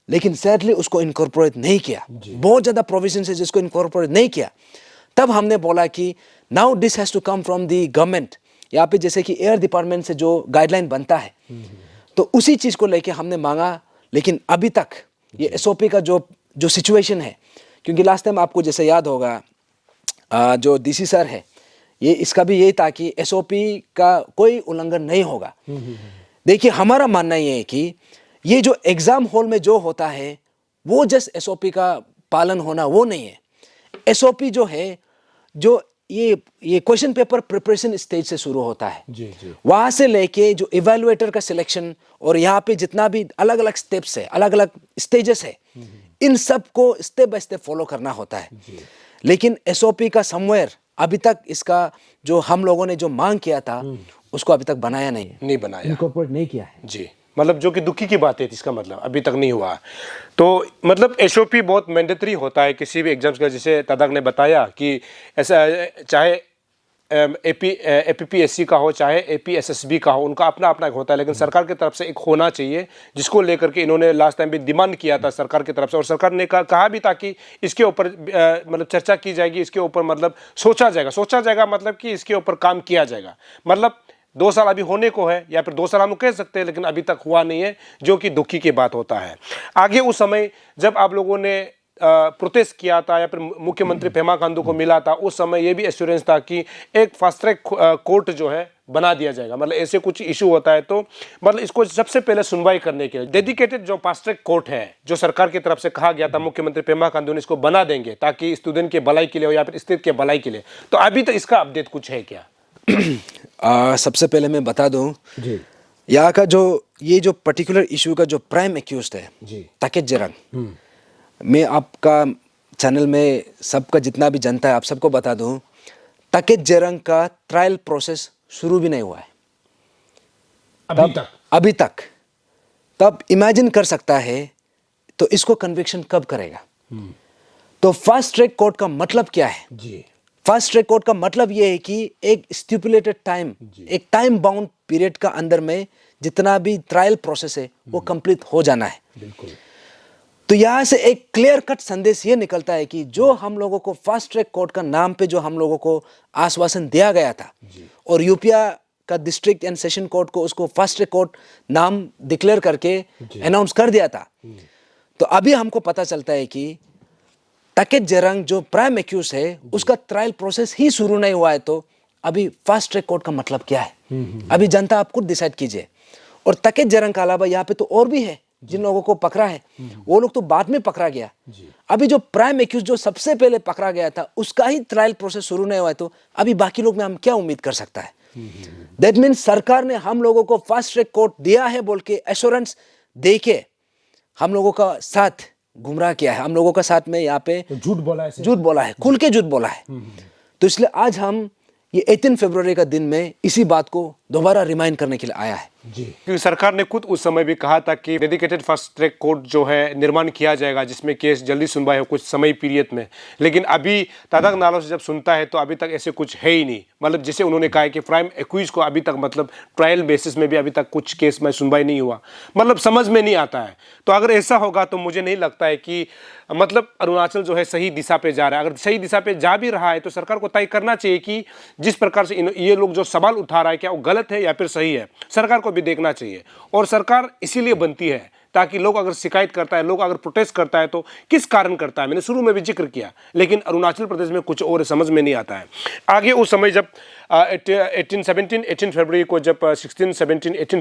लेकिन सैडली उसको इनकॉर्पोरेट नहीं किया। बहुत ज़्यादा प्रोविजन है जिसको इनकॉर्पोरेट नहीं किया। तब हमने बोला कि now this has to come from the government. यहाँ पे जैसे कि एयर डिपार्टमेंट से जो गाइडलाइन बनता है, तो उसी चीज़ को लेके हमने मांगा, लेकिन अभी तक ये एसओपी का जो सिचुएशन है, क्योंकि लास्ट टाइम आपको जैसे याद होगा जो डीसी सर है, ये इसका भी यही था कि एसओपी का कोई उल्लंघन नहीं होगा। देखिए, हमारा मानना ये है कि ये जो एग्जाम हॉल में जो होता है वो जस्ट एसओपी का पालन होना वो नहीं है। एसओपी जो है, जो ये क्वेश्चन पेपर प्रिपरेशन स्टेज से शुरू होता है, वहां से लेके जो इवैल्यूएटर का सिलेक्शन और यहाँ पे जितना भी अलग अलग स्टेप्स है, अलग अलग स्टेजेस है, इन सब को स्टेप बाय स्टेप फॉलो करना होता है। लेकिन एसओपी का समवेयर अभी तक इसका जो हम लोगों ने जो मांग किया था उसको अभी तक बनाया नहीं बनाया, इनकॉर्पोरेट नहीं किया है। जी, मतलब जो कि दुखी की बात है, इसका मतलब अभी तक नहीं हुआ। तो मतलब एसओपी बहुत मैंडेटरी होता है किसी भी एग्जाम्स का, जैसे तदाक ने बताया कि ऐसा चाहे एपीपीएससी का हो चाहे एपीएसएसबी का हो, उनका अपना अपना होता है, लेकिन सरकार की तरफ से एक होना चाहिए, जिसको लेकर के इन्होंने लास्ट टाइम भी डिमांड किया था सरकार की तरफ से, और सरकार ने कहा भी था कि इसके ऊपर मतलब चर्चा की जाएगी, इसके ऊपर मतलब सोचा जाएगा मतलब कि इसके ऊपर काम किया जाएगा। मतलब 2 साल अभी होने को है, या फिर 2 साल हम कह सकते हैं, लेकिन अभी तक हुआ नहीं है, जो कि दुखी की बात होता है। आगे उस समय जब आप लोगों ने प्रोटेस्ट किया था या फिर मुख्यमंत्री पेमा खांडू को मिला था, उस समय ये भी एश्योरेंस था कि एक फास्ट ट्रैक कोर्ट जो है बना दिया जाएगा। मतलब ऐसे कुछ इशू होता है तो मतलब इसको सबसे पहले सुनवाई करने के लिए डेडिकेटेड जो फास्ट ट्रैक कोर्ट है, जो सरकार की तरफ से कहा गया था मुख्यमंत्री पेमा खांडू ने, इसको बना देंगे ताकि स्टूडेंट के भलाई के लिए हो या फिर स्थिति के भलाई के लिए। तो अभी तो इसका अपडेट कुछ है क्या? सबसे पहले मैं बता दूं यहाँ का ये जो पर्टिकुलर इशू का जो प्राइम एक्यूज्ड है ताकेत जेरंग, मैं आपका चैनल में सबका जितना भी जनता है आप सबको बता दूं, ताकेत जेरंग का ट्रायल प्रोसेस शुरू भी नहीं हुआ है अभी तक। तब इमेजिन कर सकता है तो इसको कन्विक्शन कब करेगा? तो फास्ट ट्रैक कोर्ट का मतलब क्या है? फास्ट ट्रैक कोर्ट का मतलब यह है कि एक स्टिपुलेटेड टाइम, एक टाइम बाउंड पीरियड का अंदर में जितना भी ट्रायल प्रोसेस है वो कंप्लीट हो जाना है। बिल्कुल। तो यहाँ से एक क्लियर कट संदेश ये निकलता है कि जो हम लोगों को फास्ट ट्रैक कोर्ट का नाम पे जो हम लोगों को आश्वासन दिया गया था और यूपिया का डिस्ट्रिक्ट एंड सेशन कोर्ट को उसको फास्ट ट्रैक कोर्ट नाम डिक्लेयर करके अनाउंस कर दिया था, तो अभी हमको पता चलता है कि ताकेत जेरंग जो प्राइम एक्यूज है उसका ट्रायल प्रोसेस ही शुरू नहीं हुआ है। तो अभी फास्ट ट्रैक कोर्ट का मतलब क्या है? अभी जनता आप खुद डिसाइड कीजिए। और ताकेत जेरंग के अलावा यहाँ पे तो और भी है जिन लोगों को पकड़ा है, वो लोग तो बाद में पकड़ा गया। अभी जो प्राइम एक्यूज जो सबसे पहले पकड़ा गया था उसका ही ट्रायल प्रोसेस शुरू नहीं हुआ है, तो अभी बाकी लोग में हम क्या उम्मीद कर सकता है? दैट मीन्स सरकार ने हम लोगों को फास्ट ट्रैक कोर्ट दिया है बोल के एश्योरेंस दे के हम लोगों का साथ गुमराह किया है, हम लोगों का साथ में यहाँ पे झूठ बोला है, खुल के झूठ बोला है। तो इसलिए आज हम ये 18 फरवरी का दिन में इसी बात को दोबारा रिमाइंड करने के लिए आया है। क्योंकि सरकार ने खुद उस समय भी कहा था कि डेडिकेटेड फास्ट ट्रैक कोर्ट जो है निर्माण किया जाएगा जिसमें केस जल्दी सुनवाई हो कुछ समय पीरियड में। लेकिन अभी तादाक नालों से जब सुनता है तो अभी तक ऐसे कुछ है ही नहीं। मतलब जैसे उन्होंने कहा है कि प्राइम एक्यूज को अभी तक मतलब ट्रायल बेसिस में भी अभी तक कुछ केस में सुनवाई नहीं हुआ, मतलब समझ में नहीं आता है। तो अगर ऐसा होगा तो मुझे नहीं लगता है कि मतलब अरुणाचल जो है सही दिशा पे जा रहा है। अगर सही दिशा पे जा भी रहा है तो सरकार को तय करना चाहिए कि जिस प्रकार से ये लोग जो सवाल उठा रहा है क्या वो गलत है या फिर सही है, सरकार को भी देखना चाहिए। और सरकार इसीलिए बनती है ताकि लोग अगर शिकायत करता है, लोग अगर प्रोटेस्ट करता है तो किस कारण करता है, मैंने शुरू में भी जिक्र किया। लेकिन अरुणाचल प्रदेश में कुछ और समझ में नहीं आता है। आगे उस समय जब 18 फरवरी को जब 18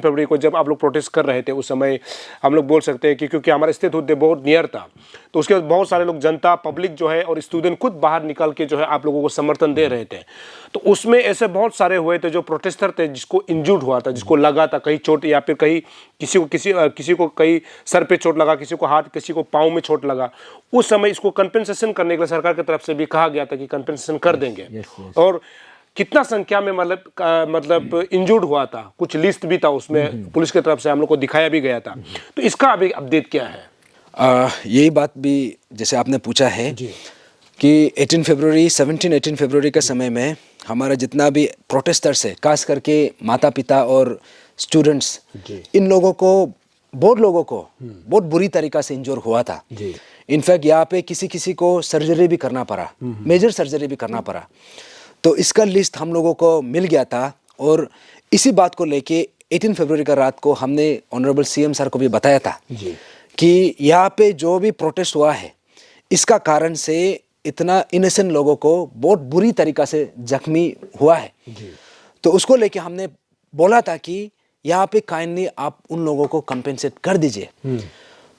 फरवरी को जब आप लोग प्रोटेस्ट कर रहे थे, उस समय हम लोग बोल सकते हैं कि क्योंकि हमारा स्थित हुद्दे बहुत नियर था तो उसके बाद बहुत सारे लोग, जनता, पब्लिक जो है और स्टूडेंट खुद बाहर निकल के जो है आप लोगों को समर्थन दे रहे थे। तो उसमें ऐसे बहुत सारे हुए थे जो प्रोटेस्टर थे जिसको इंजर्ड हुआ था, जिसको लगा था कहीं चोट या फिर कहीं किसी को कहीं सर पे चोट लगा, किसी को हाथ, किसी को पाँव में चोट लगा। उस समय इसको कंपेंसेशन करने के लिए सरकार की तरफ से भी कहा गया था कि कंपेंसेशन कर देंगे। और कितना संख्या में मतलब इंजर्ड हुआ था, कुछ लिस्ट भी था उसमें, पुलिस की तरफ से हम लोग को दिखाया भी गया था। तो इसका अभी अपडेट क्या है? यही बात भी जैसे आपने पूछा है कि 18 फरवरी के समय में हमारा जितना भी प्रोटेस्टर्स है, खास करके माता पिता और स्टूडेंट्स, इन लोगों को बहुत बुरी तरीका से इंजोर हुआ था। इनफैक्ट यहाँ पे किसी को सर्जरी भी करना पड़ा, मेजर सर्जरी भी करना पड़ा। तो इसका लिस्ट हम लोगों को मिल गया था और इसी बात को लेके 18 फरवरी का रात को हमने ऑनरेबल सीएम सर को भी बताया था कि यहाँ पे जो भी प्रोटेस्ट हुआ है इसका कारण से इतना इनोसेंट लोगों को बहुत बुरी तरीका से जख्मी हुआ है। तो उसको लेके हमने बोला था कि यहाँ पे काइंडली आप उन लोगों को कंपेंसेट कर दीजिए।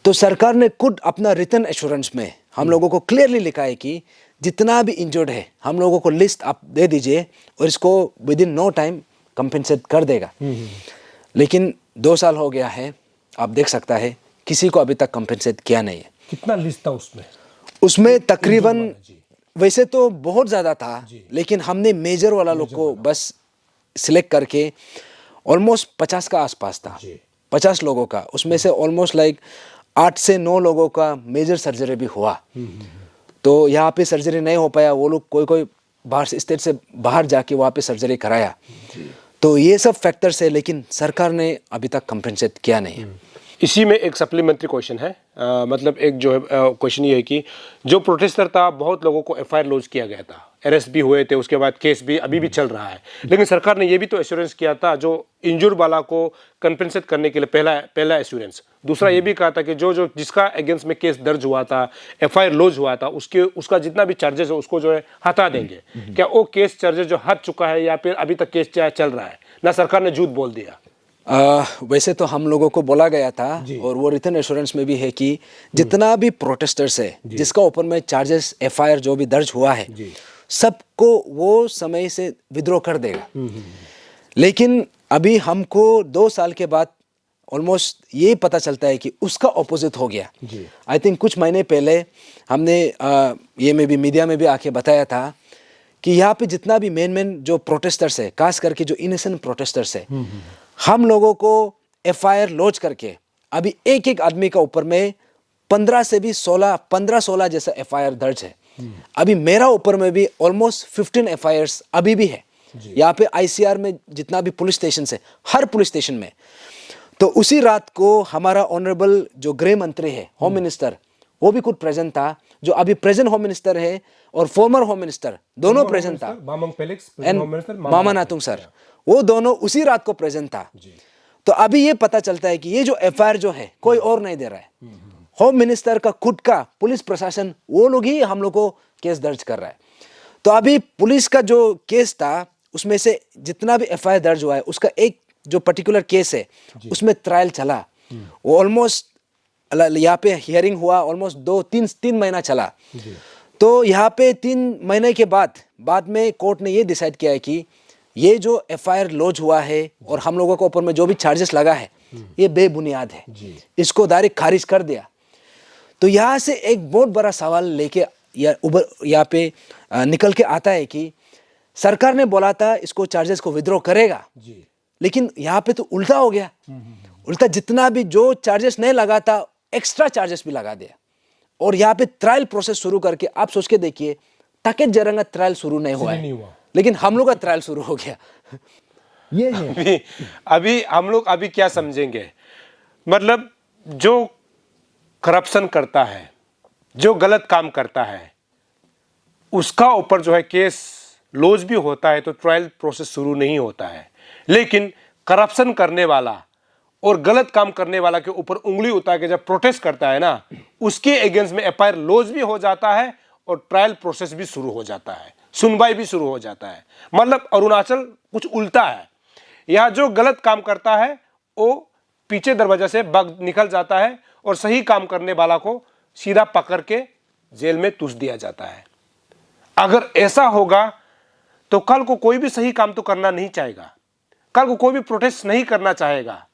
तो सरकार ने खुद अपना रिटन एश्योरेंस में हम लोगों को क्लियरली लिखा है कि जितना भी इंजर्ड है हम लोगों को लिस्ट आप दे दीजिए और इसको within no time compensate कर देगा। लेकिन 2 साल हो गया है, आप देख सकता है किसी को अभी तक कंपेंसेट किया नहीं है। कितना लिस्ट था उसमें तकरीबन, वैसे तो बहुत ज़्यादा था लेकिन हमने मेजर वाला लोग को बस सिलेक्ट करके ऑलमोस्ट 50 का आसपास था, 50 लोगों का। उसमें से ऑलमोस्ट लाइक 8 से 9 लोगों का मेजर सर्जरी भी हुआ। तो यहाँ पे सर्जरी नहीं हो पाया, वो लोग कोई बाहर से, स्टेट से बाहर जाके वहाँ पे सर्जरी कराया। तो ये सब फैक्टर्स है, लेकिन सरकार ने अभी तक कंपेंसेट किया नहीं है। इसी में एक सप्लीमेंट्री क्वेश्चन है, मतलब एक जो है क्वेश्चन ये है कि जो प्रोटेस्टर था, बहुत लोगों को एफआईआर लॉन्च किया गया था, अरेस्ट भी हुए थे, उसके बाद केस भी अभी भी चल रहा है, लेकिन सरकार ने ये भी तो एश्योरेंस किया था, जो इंजूर्ड वाला को कंपेंसेट करने के लिए पहला एश्योरेंस, दूसरा ये भी कहा था कि जो जो जिसका अगेंस्ट में केस दर्ज हुआ था, एफआईआर लॉन्च हुआ था, उसका जितना भी चार्जेस है उसको जो है हटा देंगे। क्या वो केस चार्जेस जो हट चुका है या फिर अभी तक केस चल रहा है? ना सरकार ने झूठ बोल दिया। वैसे तो हम लोगों को बोला गया था और वो रिटन एश्योरेंस में भी है कि जितना भी प्रोटेस्टर्स है जिसका ऊपर में चार्जेस एफआईआर जो भी दर्ज हुआ है सबको वो समय से विद्रोह कर देगा। लेकिन अभी हमको 2 साल के बाद ऑलमोस्ट ये पता चलता है कि उसका ऑपोजिट हो गया। आई थिंक कुछ महीने पहले हमने ये में भी मीडिया में भी आके बताया था कि यहाँ पे जितना भी मेन जो प्रोटेस्टर्स है, खास करके जो इनोसेंट प्रोटेस्टर्स है, हम लोगों को एफआईआर लॉन्च करके अभी एक एक आदमी का ऊपर में 15-16 जैसा एफआईआर दर्ज है। अभी मेरा ऊपर में भी ऑलमोस्ट 15 एफआईआर्स अभी भी है यहाँ पे आईसीआर में, जितना भी पुलिस स्टेशन है, हर पुलिस स्टेशन में। तो उसी रात को हमारा ऑनरेबल जो गृह मंत्री है, होम मिनिस्टर, वो भी खुद प्रेजेंट था, जो अभी प्रेजेंट होम मिनिस्टर है और फॉर्मर होम मिनिस्टर दोनों प्रेजेंट था, मामा नातुंग सर, वो दोनों उसी रात को प्रेजेंट था। तो अभी ये पता चलता है कि ये जो एफआईआर जो है कोई और नहीं दे रहा है, होम मिनिस्टर का खुद का पुलिस प्रशासन, वो लोग ही हम लोग को केस दर्ज कर रहा है। तो अभी पुलिस का जो केस था उसमें से जितना भी एफआईआर दर्ज हुआ है उसका एक जो पर्टिकुलर केस है उसमें ट्रायल चला, वो ऑलमोस्ट यहाँ पे हियरिंग हुआ, ऑलमोस्ट 2-3 महीना चला। तो यहाँ पे 3 महीने के बाद में कोर्ट ने ये डिसाइड किया है कि ये जो एफआईआर लॉन्च हुआ है और हम लोगों को ऊपर में जो भी चार्जेस लगा है ये बेबुनियाद है, इसको डायरेक्ट खारिज कर दिया। तो यहाँ से एक बहुत बड़ा सवाल लेके यहाँ पे निकल के आता है कि सरकार ने बोला था इसको चार्जेस को विड्रॉ करेगा, लेकिन यहाँ पे तो उल्टा हो गया। उल्टा जितना भी जो चार्जेस नहीं लगा था एक्स्ट्रा चार्जेस भी लगा दिया। और यहाँ पे ट्रायल प्रोसेस शुरू करके आप सोच के देखिए, ताकेत जरंग का ट्रायल शुरू नहीं हुआ है, लेकिन हम लोग का ट्रायल शुरू हो गया। ये है अभी हम लोग अभी क्या समझेंगे, मतलब जो करप्शन करता है, जो गलत काम करता है, उसका ऊपर जो है केस लॉन्च भी होता है तो ट्रायल प्रोसेस शुरू नहीं होता है, लेकिन करप्शन करने वाला और गलत काम करने वाला के ऊपर उंगली उठा के जब प्रोटेस्ट करता है ना, उसके अगेंस्ट में एफआईआर लॉन्च भी हो जाता है और ट्रायल प्रोसेस भी शुरू हो जाता है, सुनवाई भी शुरू हो जाता है। मतलब अरुणाचल कुछ उल्टा है, यहाँ जो गलत काम करता है वो पीछे दरवाजा से भाग निकल जाता है और सही काम करने वाला को सीधा पकड़ के जेल में तुस दिया जाता है। अगर ऐसा होगा तो कल को कोई भी सही काम तो करना नहीं चाहेगा, कल को कोई भी प्रोटेस्ट नहीं करना चाहेगा।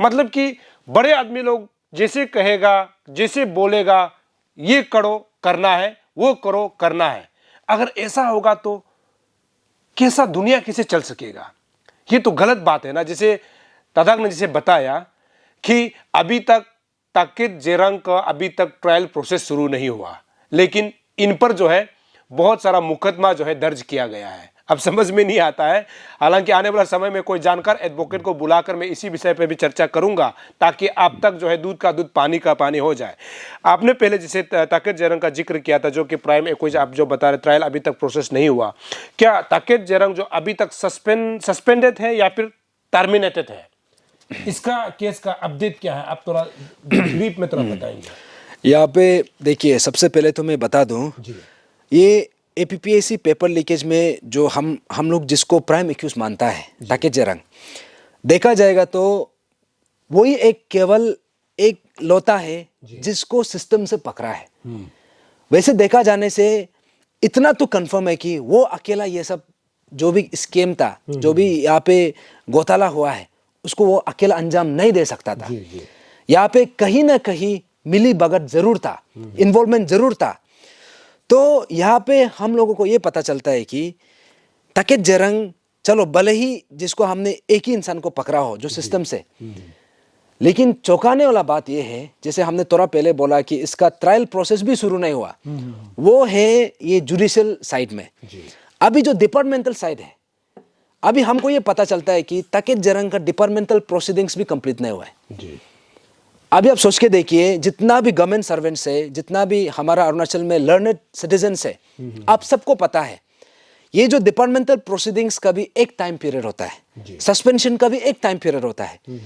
मतलब कि बड़े आदमी लोग जैसे कहेगा, जैसे बोलेगा, ये करो करना है, वो करो करना है, अगर ऐसा होगा तो कैसा दुनिया कैसे चल सकेगा? ये तो गलत बात है ना। जैसे तादाग ने जिसे बताया कि अभी तक ताकेत जेरंग का अभी तक ट्रायल प्रोसेस शुरू नहीं हुआ, लेकिन इन पर जो है बहुत सारा मुकदमा जो है दर्ज किया गया है। अब समझ में नहीं आता है, हालांकि आने वाला समय में कोई जानकार एडवोकेट को बुलाकर मैं इसी विषय पर भी चर्चा करूंगा, ताकि आप तक जो है दूध का दूध पानी का पानी हो जाए। आपने पहले जैसे ताकेत जेरंग का जिक्र किया था, जो कि प्राइम एक्विज आप जो बता रहे, ट्रायल अभी तक प्रोसेस नहीं हुआ, क्या ताकेत जेरंग जो अभी तक सस्पेंडेड है या फिर टर्मिनेटेड है? इसका केस का अपडेट क्या है, आप थोड़ा ब्रीफ में थोड़ा बताएंगे? यहाँ पे देखिए, सबसे पहले तो मैं बता दूं, ये एपीपीएससी पेपर लीकेज में जो हम लोग जिसको प्राइम एक्यूज मानता है ताकेत जेरंग, देखा जाएगा तो वही केवल एक लौता है जिसको सिस्टम से पकड़ा है। वैसे देखा जाने से इतना तो कंफर्म है कि वो अकेला ये सब जो भी स्कीम था, जो भी यहाँ पे घोटाला हुआ है, उसको वो अकेला अंजाम नहीं दे सकता था। यहाँ पे कहीं ना कहीं मिली भगत जरूर था, इन्वॉल्वमेंट जरूर था। तो यहाँ पे हम लोगों को ये पता चलता है कि ताकेत जेरंग, चलो भले ही जिसको हमने एक ही इंसान को पकड़ा हो जो सिस्टम से, लेकिन चौंकाने वाला बात यह है, जैसे हमने थोड़ा पहले बोला कि इसका ट्रायल प्रोसेस भी शुरू नहीं हुआ, वो है ये जुडिशियल साइड में। अभी जो डिपार्टमेंटल साइड है, अभी हमको ये पता चलता है कि ताकेत जेरंग का डिपार्टमेंटल प्रोसीडिंग्स भी कंप्लीट नहीं हुआ है। अभी आप सोच के देखिए, जितना भी गवर्नमेंट सर्वेंट्स है, जितना भी हमारा अरुणाचल में लर्नड सिटीजन्स है, आप सबको पता है ये जो डिपार्टमेंटल प्रोसीडिंग्स का भी एक टाइम पीरियड होता है, सस्पेंशन का भी एक टाइम पीरियड होता है।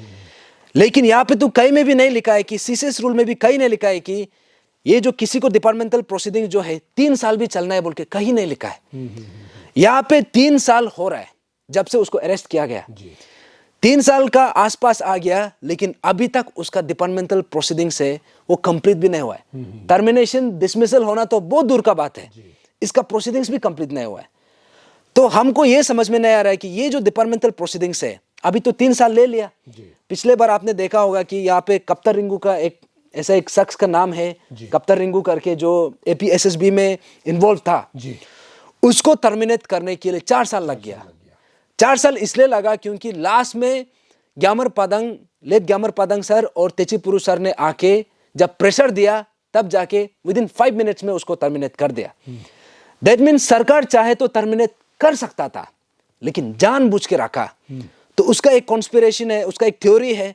लेकिन यहाँ पे तो कहीं में भी नहीं लिखा है कि सीसीएस रूल में भी कहीं नहीं लिखा है कि ये जो किसी को डिपार्टमेंटल प्रोसीडिंग जो है 3 साल भी चलना है बोल के कहीं नहीं लिखा है। यहाँ पे 3 साल हो रहा है जब से उसको अरेस्ट किया गया, 3 साल का आसपास आ गया, लेकिन अभी तक उसका डिपार्टमेंटल प्रोसीडिंग से वो कंप्लीट भी नहीं हुआ है। टर्मिनेशन डिसमिसल होना तो बहुत दूर का बात है, इसका प्रोसीडिंग्स भी कंप्लीट नहीं हुआ है। तो हमको ये समझ में नहीं आ रहा है कि ये जो डिपार्टमेंटल प्रोसीडिंग्स है, अभी तो 3 साल ले लिया। पिछले बार आपने देखा होगा कि यहाँ पे कप्तान रिंगू का ऐसा एक शख्स का नाम है, कप्तान रिंगू करके, जो एपीएसएसबी में इन्वॉल्व था, उसको टर्मिनेट करने के लिए 4 साल लग गया। 4 साल इसलिए लगा क्योंकि लास्ट में लेट ग्यामर पादंग सर और तेचिपुरु सर ने आके जब प्रेशर दिया, तब जाके विदिन 5 मिनट्स में उसको टर्मिनेट कर दिया। दैट मीन्स सरकार चाहे तो टर्मिनेट कर सकता था, लेकिन जानबूझ के रखा। तो उसका एक कॉन्स्पिरेशन है, उसका एक थ्योरी है,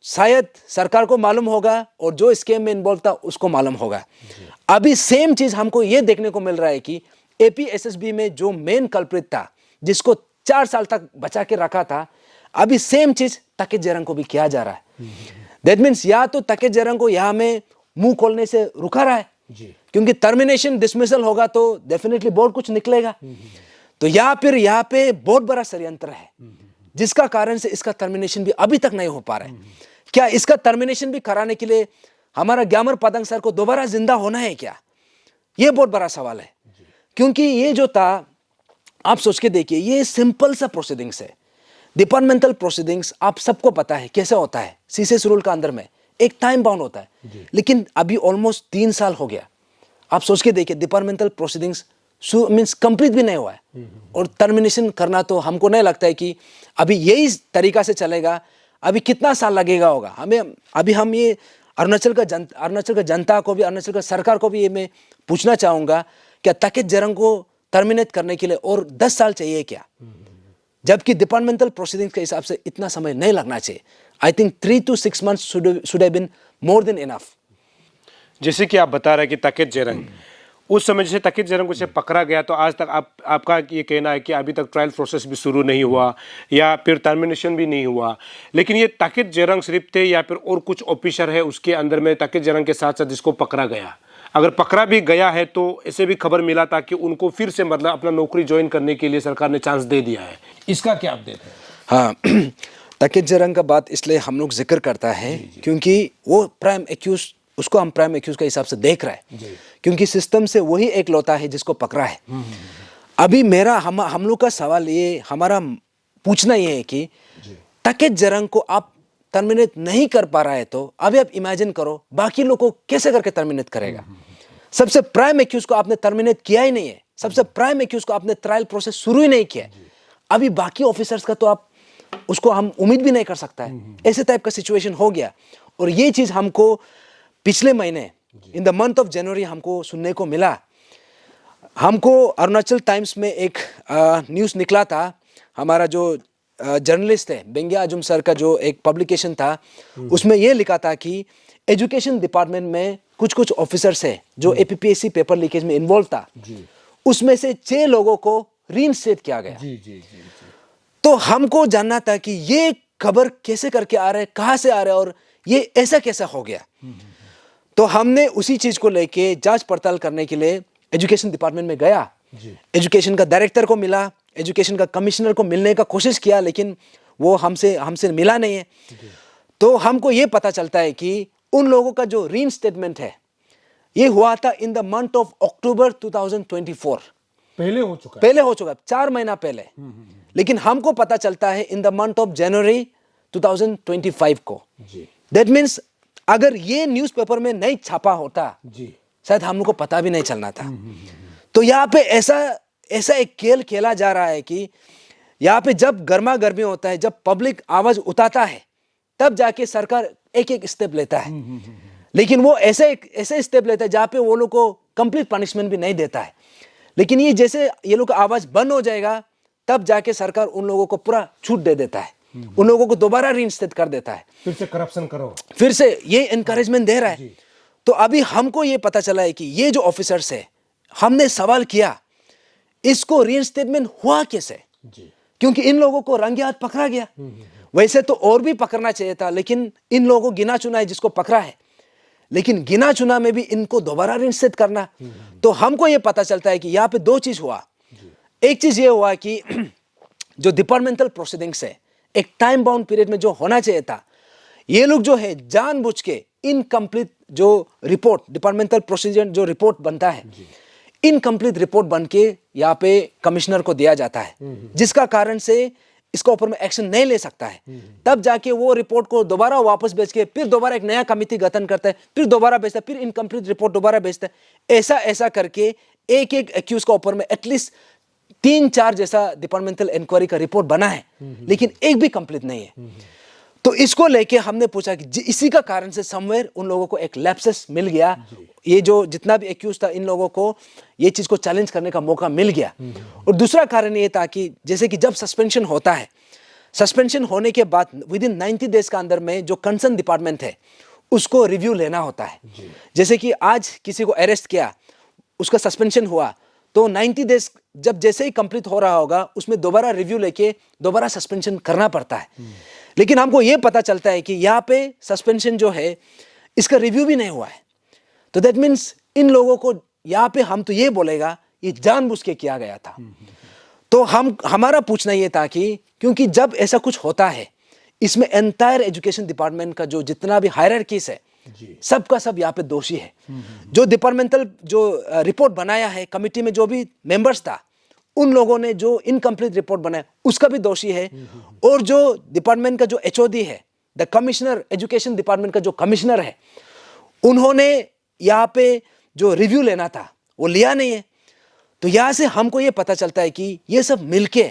शायद सरकार को मालूम होगा और जो स्कैम में इन्वॉल्व था उसको मालूम होगा। अभी सेम चीज हमको ये देखने को मिल रहा है कि एपीएसएसबी में जो मेन कल्प्रिट था, जिसको 4 साल तक बचा के रखा था, अभी सेम चीज तकेत जेरंग को भी किया जा रहा है। दैट मीन्स या तो तकेत जेरंग को यहाँ में मुंह खोलने से रुका रहा है, क्योंकि टर्मिनेशन डिसमिसल होगा तो डेफिनेटली बहुत कुछ निकलेगा। तो या फिर यहाँ पे बहुत बड़ा षड्यंत्र है, जिसका कारण से इसका टर्मिनेशन भी अभी तक नहीं हो पा रहा है। क्या इसका टर्मिनेशन भी कराने के लिए हमारा ग्यामर पादंग सर को दोबारा जिंदा होना है क्या? ये बहुत बड़ा सवाल है, क्योंकि ये जो था, आप सोच के देखिए, ये सिंपल सा प्रोसीडिंग्स है। डिपार्टमेंटल प्रोसीडिंग्स आप सबको पता है कैसे होता है, सीसीएस रूल का अंदर में एक टाइम बाउंड होता है। लेकिन अभी ऑलमोस्ट 3 साल हो गया। आप सोच के देखिए, डिपार्टमेंटल प्रोसीडिंग्स मीन्स कंप्लीट भी नहीं हुआ है, और टर्मिनेशन करना तो हमको नहीं लगता है कि अभी यही तरीका से चलेगा। अभी कितना साल लगेगा होगा हमें। अभी हम ये अरुणाचल का जनता को भी, अरुणाचल का सरकार को भी ये मैं पूछना चाहूंगा, क्या तकेत जेरंग को टर्मिनेट करने के लिए और 10 साल चाहिए क्या? जबकि डिपार्टमेंटल प्रोसीडिंग्स के हिसाब से इतना समय नहीं लगना चाहिए। I think 3 to 6 months should have been more than enough. जैसे कि आप बता रहे हैं कि तकेत जेरंग, उस समय जैसे तकेत जेरंग को पकड़ा गया, तो आज तक आपका ये कहना है कि अभी तक ट्रायल प्रोसेस भी शुरू नहीं हुआ या फिर टर्मिनेशन भी नहीं हुआ। लेकिन ये तकेत जेरंग सिर्फ थे या फिर और कुछ ऑफिसर है उसके अंदर में तकेत जेरंग के साथ साथ जिसको पकड़ा गया? अगर पकड़ा भी गया है तो ऐसे भी खबर मिला था कि उनको फिर से मतलब अपना नौकरी ज्वाइन करने के लिए सरकार ने चांस दे दिया है। इसका क्या आप देते हैं? हाँ, तकेत जेरंग का बात इसलिए हम लोग जिक्र करता है क्योंकि वो प्राइम एक्यूज, उसको हम प्राइम एक्यूज के हिसाब से देख रहे हैं, क्योंकि सिस्टम से वही एक लौता है जिसको पकड़ा है। अभी मेरा हम लोग का सवाल ये, हमारा पूछना ये है कि तकेत जेरंग को आप टर्मिनेट नहीं कर पा रहा है, तो अभी आप इमेजिन करो बाकी लोग को कैसे करके टर्मिनेट करेगा। सबसे प्राइम एक्यूज को आपने टर्मिनेट किया ही नहीं है, सबसे प्राइम एक्यूज को आपने ट्रायल प्रोसेस शुरू ही नहीं किया। अभी बाकी ऑफिसर्स का तो आप उसको हम उम्मीद भी नहीं कर सकता है। ऐसे टाइप का सिचुएशन हो गया। और ये चीज हमको पिछले महीने in the month of January हमको सुनने को मिला। हमको अरुणाचल टाइम्स में एक न्यूज़ निकला था। हमारा जो जर्नलिस्ट है बेंगिया आजुम सर का जो एक पब्लिकेशन था, उसमें यह लिखा था कि एजुकेशन डिपार्टमेंट में कुछ ऑफिसर्स है जो एपीपीएससी पेपर लीकेज में इन्वॉल्व था, उसमें से 6 लोगों को रीइंस्टेट किया गया। तो हमको जानना था कि ये खबर कैसे करके आ रहा है, कहां से आ रहा है और ये ऐसा कैसा हो गया। तो हमने उसी चीज को लेके जांच पड़ताल करने के लिए एजुकेशन डिपार्टमेंट में गया। एजुकेशन का डायरेक्टर को मिला, एजुकेशन का कमिश्नर को मिलने का कोशिश किया, लेकिन वो हमसे मिला नहीं है। तो हमको ये पता चलता है कि उन लोगों का जो रीइंस्टेटमेंट है ये हुआ था in the month of October 2024। पहले हो चुका है, 4 महीना पहले। लेकिन हमको पता चलता है in the month of January 2025 को। दैट मीन्स अगर ये न्यूज़पेपर में नहीं छापा होता शायद हम लोग को पता भी नहीं चलना था। तो यहाँ पे ऐसा एक खेल खेला जा रहा है कि यहाँ पे जब गर्मा गर्मी होता है, जब पब्लिक आवाज उठाता है, तब जाके सरकार एक स्टेप लेता है। लेकिन वो ऐसे स्टेप लेता है जहाँ पे वो लोग को कंप्लीट पनिशमेंट भी नहीं देता है। लेकिन ये जैसे ये लोग का आवाज बंद हो जाएगा, तब जाके सरकार उन लोगों को पूरा छूट दे देता है। उन लोगों को दोबारा रीइंस्टेट कर देता है, फिर से करप्शन करो, फिर से ये एनकरेजमेंट दे रहा है। तो अभी हमको ये पता चला है कि ये जो ऑफिसर्स है, हमने सवाल किया इसको रीइंस्टेटमेंट हुआ कैसे, क्योंकि इन लोगों को रंगे हाथ पकड़ा गया। वैसे तो और भी पकड़ना चाहिए था, लेकिन इन लोगों को गिना चुना है जिसको पकड़ा है, लेकिन गिना चुना में भी इनको दोबारा रीइंस्टेट करना। तो हमको ये पता चलता है कि यहाँ पे दो चीज हुआ। एक चीज ये हुआ कि जो डिपार्टमेंटल प्रोसीडिंग्स है, एक टाइम बाउंड पीरियड में जो होना चाहिए था, ये लोग जो है जानबूझ के इनकम्प्लीट जो रिपोर्ट, डिपार्टमेंटल प्रोसीजर जो रिपोर्ट बनता है, इनकम्प्लीट रिपोर्ट बन के यहाँ पे कमिश्नर को दिया जाता है, जिसका कारण से इसका ऊपर में एक्शन नहीं ले सकता है। तब जाके वो रिपोर्ट को दोबारा वापस भेज के फिर दोबारा एक नया कमिटी गठन करता है, फिर दोबारा भेजता है, फिर इनकम्प्लीट रिपोर्ट दोबारा भेजता है। ऐसा करके एक एक एक्यूज का ऊपर में एटलीस्ट 3-4 जैसा डिपार्टमेंटल इंक्वायरी का रिपोर्ट बना है, लेकिन एक भी कंप्लीट नहीं है। तो इसको लेके हमने पूछा कि इसी का कारण से समवेयर उन लोगों को एक लैप्सेस मिल गया। ये जो जितना भी एक्यूज था, इन लोगों को ये चीज को चैलेंज करने का मौका मिल गया। और दूसरा कारण ये था कि जैसे कि जब सस्पेंशन होता है, सस्पेंशन होने के बाद विद इन 90 डेज का अंदर में जो कंसर्न डिपार्टमेंट है उसको रिव्यू लेना होता है। जैसे कि आज किसी को अरेस्ट किया, उसका सस्पेंशन हुआ, तो 90 डेज जब जैसे ही कंप्लीट हो रहा होगा उसमें दोबारा रिव्यू लेके दोबारा सस्पेंशन करना पड़ता है। लेकिन हमको ये पता चलता है कि यहाँ पे सस्पेंशन जो है इसका रिव्यू भी नहीं हुआ है। तो दैट मीन्स इन लोगों को यहाँ पे हम तो ये बोलेगा ये जानबूझ के किया गया था। तो हमारा पूछना ये था कि क्योंकि जब ऐसा कुछ होता है, इसमें एंटायर एजुकेशन डिपार्टमेंट का जो जितना भी हायरार्कीज है, सबका सब यहाँ पे दोषी है। जो डिपार्टमेंटल जो रिपोर्ट बनाया है, कमिटी में जो भी मेंबर्स था, उन लोगों ने जो इनकम्प्लीट रिपोर्ट बनाया उसका भी दोषी है। और जो डिपार्टमेंट का जो एचओडी है, द कमिश्नर, एजुकेशन डिपार्टमेंट का जो कमिश्नर है, उन्होंने यहाँ पे जो रिव्यू लेना था वो लिया नहीं है। तो यहाँ से हमको ये पता चलता है कि ये सब मिलके,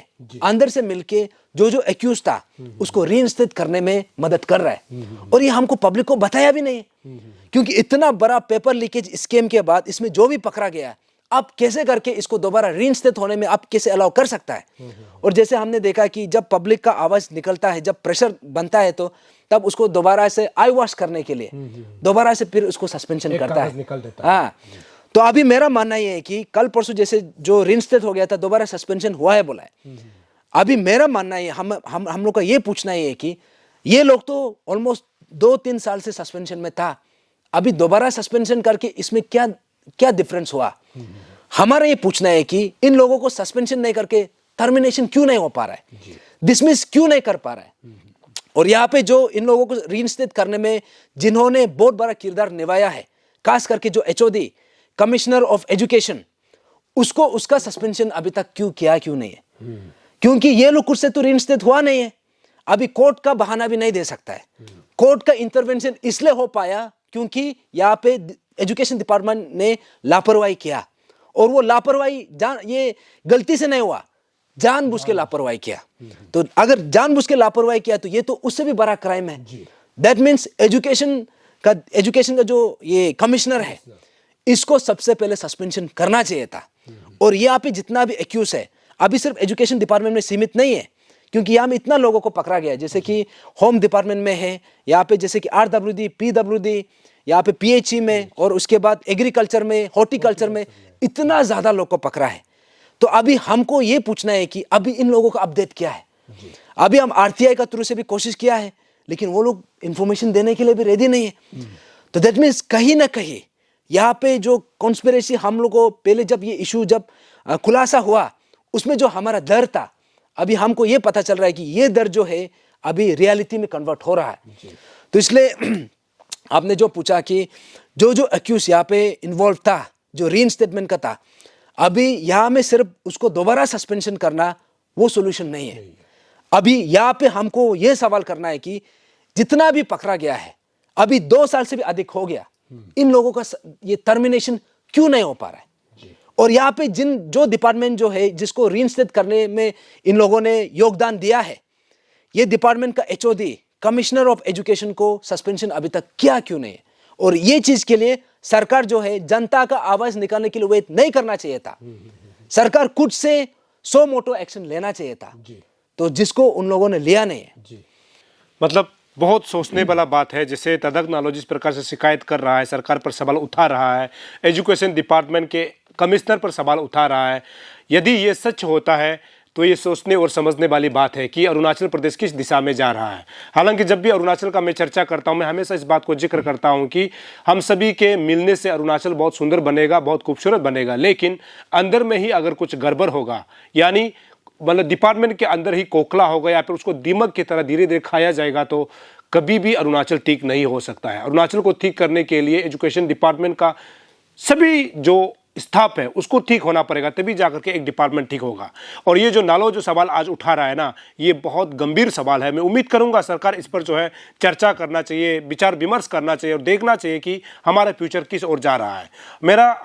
अंदर से मिलके जो एक्यूज था उसको रीइंस्टेट करने में मदद कर रहा है। और ये हमको पब्लिक को बताया भी नहीं है, क्योंकि इतना बड़ा पेपर लीकेज स्कैम के बाद इसमें जो भी पकड़ा गया, आप कैसे करके इसको दोबारा रीइंस्टेट होने में आप कैसे अलाउ कर सकता है। और जैसे हमने देखा कि जब पब्लिक का आवाज निकलता है, जब प्रेशर बनता है, तो तब उसको दोबारा से आई वॉश करने के लिए दोबारा से फिर उसको सस्पेंशन करता है। हाँ, तो अभी मेरा मानना ये है कि कल परसों जैसे जो रीइंस्टेट हो गया था, दोबारा सस्पेंशन हुआ है बोला है। अभी मेरा मानना है, हम लोग का ये पूछना है कि ये लोग तो ऑलमोस्ट 2-3 साल से सस्पेंशन में था, अभी दोबारा सस्पेंशन करके इसमें क्या डिफरेंस हुआ। हमारा ये पूछना है कि इन लोगों को सस्पेंशन नहीं करके टर्मिनेशन क्यों नहीं हो पा रहा है, डिसमिस क्यों नहीं कर पा रहा है। और यहाँ पे जो इन लोगों को रीइंस्टेट करने में जिन्होंने बहुत बड़ा किरदार निभाया है, खास करके जो एचओडी, कमिश्नर ऑफ एजुकेशन, उसको उसका सस्पेंशन अभी तक क्यों नहीं है, क्योंकि ये लोग कुछ से तो रीइंस्टेट हुआ नहीं है। अभी कोर्ट का बहाना भी नहीं दे सकता है। कोर्ट का इंटरवेंशन इसलिए हो पाया क्योंकि यहाँ पे एजुकेशन डिपार्टमेंट ने लापरवाही किया, और वो लापरवाही ये गलती से नहीं हुआ, जानबूझ के लापरवाही किया। तो अगर जानबूझ के लापरवाही किया तो ये तो उससे भी बड़ा क्राइम है। दैट मीन्स एजुकेशन का जो ये कमिश्नर है, इसको सबसे पहले सस्पेंशन करना चाहिए था। और यहाँ पे जितना भी एक्यूज है, अभी सिर्फ एजुकेशन डिपार्टमेंट में सीमित नहीं है, क्योंकि यहाँ में इतना लोगों को पकड़ा गया है। जैसे कि होम डिपार्टमेंट में है, यहाँ पे जैसे कि RWD, PWD, यहाँ पे PHE में, और उसके बाद एग्रीकल्चर में, हॉर्टिकल्चर में इतना ज्यादा लोग को पकड़ा है। तो अभी हमको ये पूछना है कि अभी इन लोगों का अपडेट क्या है। अभी हम RTI का थ्रू से भी कोशिश किया है, लेकिन वो लोग इंफॉर्मेशन देने के लिए भी रेडी नहीं है। तो दैट मीन्स कहीं ना कहीं यहाँ पे जो कॉन्स्पिरेसी हम लोग को पहले जब ये इशू जब खुलासा हुआ, उसमें जो हमारा डर था, अभी हमको ये पता चल रहा है कि ये डर जो है अभी रियलिटी में कन्वर्ट हो रहा है। तो इसलिए आपने जो पूछा कि जो एक्यूज यहाँ पे इन्वॉल्व था, जो रीइंस्टेटमेंट का था, अभी यहाँ में सिर्फ उसको दोबारा सस्पेंशन करना वो सोल्यूशन नहीं है। अभी यहाँ पे हमको ये सवाल करना है कि जितना भी पकड़ा गया है, अभी 2 साल से भी अधिक हो गया, इन लोगों का ये टर्मिनेशन क्यों नहीं हो पा रहा है। और यहाँ पे जो डिपार्टमेंट जो है जिसको रीइंस्टेट करने में इन लोगों ने योगदान दिया है, ये डिपार्टमेंट का HOD, कमिश्नर ऑफ एजुकेशन को सस्पेंशन अभी तक क्यों नहीं है। और ये चीज के लिए सरकार जो है जनता का आवाज निकालने के लिए वेट नहीं करना चाहिए था। सरकार खुद से सो मोटो एक्शन लेना चाहिए था। तो जिसको उन लोगों ने लिया नहीं है। जी, मतलब बहुत सोचने वाला बात है। जैसे तदक जिस प्रकार से शिकायत कर रहा है, सरकार पर सवाल उठा रहा है, एजुकेशन डिपार्टमेंट के कमिश्नर पर सवाल उठा रहा है, यदि ये सच होता है तो ये सोचने और समझने वाली बात है कि अरुणाचल प्रदेश किस दिशा में जा रहा है। हालांकि जब भी अरुणाचल का मैं चर्चा करता हूं, मैं हमेशा इस बात को जिक्र करता हूं कि हम सभी के मिलने से अरुणाचल बहुत सुंदर बनेगा, बहुत खूबसूरत बनेगा, लेकिन अंदर में ही अगर कुछ गड़बड़ होगा, यानी मतलब डिपार्टमेंट के अंदर ही खोखला होगा या फिर उसको दीमक की तरह धीरे धीरे खाया जाएगा, तो कभी भी अरुणाचल ठीक नहीं हो सकता है। अरुणाचल को ठीक करने के लिए एजुकेशन डिपार्टमेंट का सभी जो स्टाफ है उसको ठीक होना पड़ेगा, तभी जाकर के एक डिपार्टमेंट ठीक होगा। और ये जो नालो जो सवाल आज उठा रहा है ना, ये बहुत गंभीर सवाल है। मैं उम्मीद करूंगा सरकार इस पर जो है चर्चा करना चाहिए, विचार विमर्श करना चाहिए और देखना चाहिए कि हमारा फ्यूचर किस ओर जा रहा है।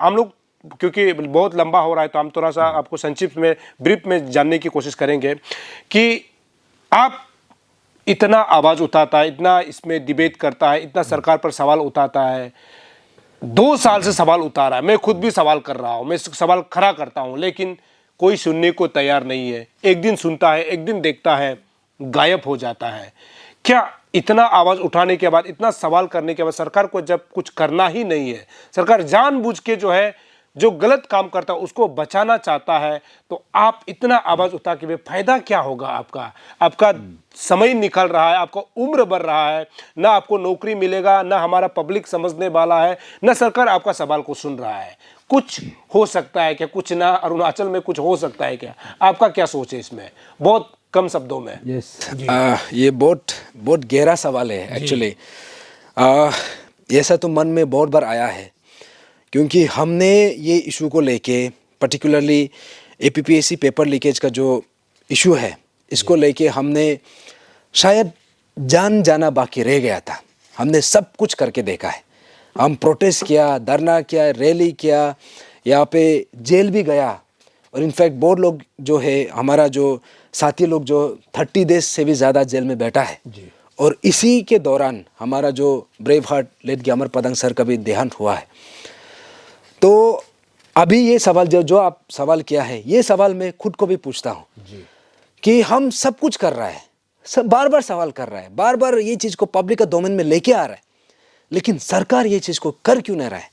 हम लोग क्योंकि बहुत लंबा हो रहा है तो हम थोड़ा सा आपको संक्षिप्त में ब्रीफ में जानने की कोशिश करेंगे कि आप इतना आवाज उठाता है, इतना इसमें डिबेट करता है, इतना सरकार पर सवाल उठाता है, 2 साल से सवाल उठा रहा है, मैं खुद भी सवाल कर रहा हूं, मैं सवाल खड़ा करता हूं, लेकिन कोई सुनने को तैयार नहीं है। एक दिन सुनता है, एक दिन देखता है, गायब हो जाता है। क्या इतना आवाज उठाने के बाद, इतना सवाल करने के बाद सरकार को जब कुछ करना ही नहीं है, सरकार जानबूझ के जो है जो गलत काम करता है उसको बचाना चाहता है, तो आप इतना आवाज उठा के फायदा क्या होगा? आपका समय निकल रहा है, आपका उम्र बढ़ रहा है, ना आपको नौकरी मिलेगा, ना हमारा पब्लिक समझने वाला है, ना सरकार आपका सवाल को सुन रहा है। कुछ हो सकता है क्या? कुछ ना अरुणाचल में कुछ हो सकता है क्या? आपका क्या सोच है इसमें, बहुत कम शब्दों में? ये बहुत गहरा सवाल है एक्चुअली। ऐसा तो मन में बहुत बार आया है, क्योंकि हमने ये इशू को लेके पर्टिकुलरली एपीपीएससी पेपर लीकेज का जो इशू है, इसको लेके हमने शायद जाना बाकी रह गया था। हमने सब कुछ करके देखा है, हम प्रोटेस्ट किया, धरना किया, रैली किया, यहाँ पे जेल भी गया, और इनफैक्ट बहुत लोग जो है, हमारा जो साथी लोग जो 30 डेज से भी ज़्यादा जेल में बैठा है। और इसी के दौरान हमारा जो ब्रेव हार्ट लेट ग्यामर पदंग सर का भी देहांत हुआ है। तो अभी ये सवाल जो आप सवाल किया है, ये सवाल मैं खुद को भी पूछता हूँ कि हम सब कुछ कर रहा है, सब बार बार सवाल कर रहा है, बार बार ये चीज़ को पब्लिक का डोमेन में लेके आ रहा है, लेकिन सरकार ये चीज़ को कर क्यों नहीं रहा है?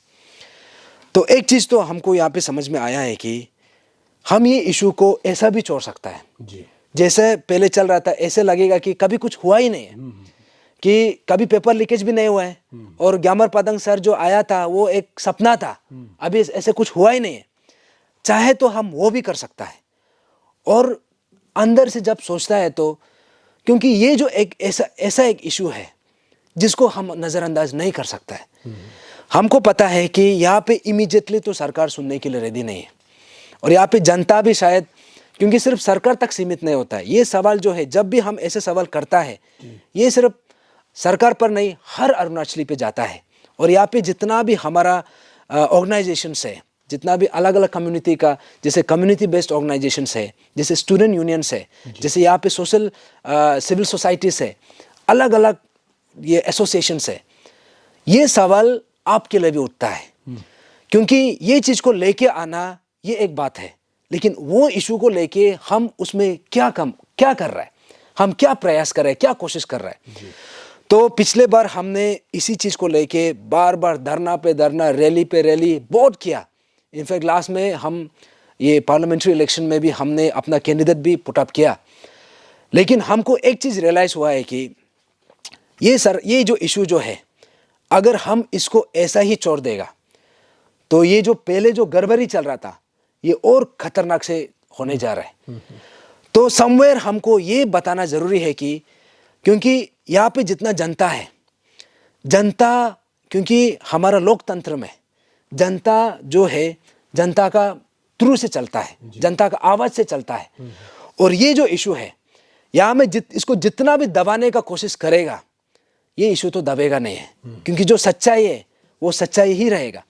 तो एक चीज़ तो हमको यहाँ पे समझ में आया है कि हम ये इशू को ऐसा भी छोड़ सकता है, जैसे पहले चल रहा था, ऐसे लगेगा कि कभी कुछ हुआ ही नहीं है, कि कभी पेपर लीकेज भी नहीं हुआ है, और ग्यामर पदंग सर जो आया था वो एक सपना था, अभी ऐसे कुछ हुआ ही नहीं है। चाहे तो हम वो भी कर सकता है। और अंदर से जब सोचता है तो, क्योंकि ये जो एक ऐसा एक इशू है जिसको हम नज़रअंदाज नहीं कर सकता है। हमको पता है कि यहाँ पे इमीडिएटली तो सरकार सुनने के लिए रेडी नहीं है, और यहाँ पे जनता भी शायद, क्योंकि सिर्फ सरकार तक सीमित नहीं होता है ये सवाल जो है, जब भी हम ऐसे सवाल करता है, ये सिर्फ सरकार पर नहीं, हर अरुणाचली पे जाता है। और यहाँ पे जितना भी हमारा ऑर्गेनाइजेशन है, जितना भी अलग अलग कम्युनिटी का, जैसे कम्युनिटी बेस्ड ऑर्गेनाइजेशन है, जैसे स्टूडेंट यूनियंस है, जैसे यहाँ पे सोशल सिविल सोसाइटीज है, अलग अलग ये एसोसिएशंस है, ये सवाल आपके लिए भी उठता है। क्योंकि ये चीज़ को लेके आना ये एक बात है, लेकिन वो इशू को लेके हम उसमें क्या कर रहा है, हम क्या प्रयास कर रहे हैं, क्या कोशिश कर रहा है। तो पिछले बार हमने इसी चीज़ को लेके बार बार धरना पे धरना, रैली पे रैली बहुत किया। इनफैक्ट लास्ट में हम ये पार्लियामेंट्री इलेक्शन में भी हमने अपना कैंडिडेट भी पुटअप किया। लेकिन हमको एक चीज़ रियलाइज़ हुआ है कि ये जो इशू जो है, अगर हम इसको ऐसा ही छोड़ देगा तो ये जो पहले जो गड़बड़ी चल रहा था ये और खतरनाक से होने जा रहा है। तो समवेयर हमको ये बताना ज़रूरी है कि, क्योंकि यहाँ पे जितना जनता है, जनता, क्योंकि हमारा लोकतंत्र में जनता जो है, जनता का थ्रू से चलता है, जनता का आवाज़ से चलता है। और ये जो इशू है, यहाँ में इसको जितना भी दबाने का कोशिश करेगा, ये इशू तो दबेगा नहीं है, क्योंकि जो सच्चाई है वो सच्चाई ही रहेगा।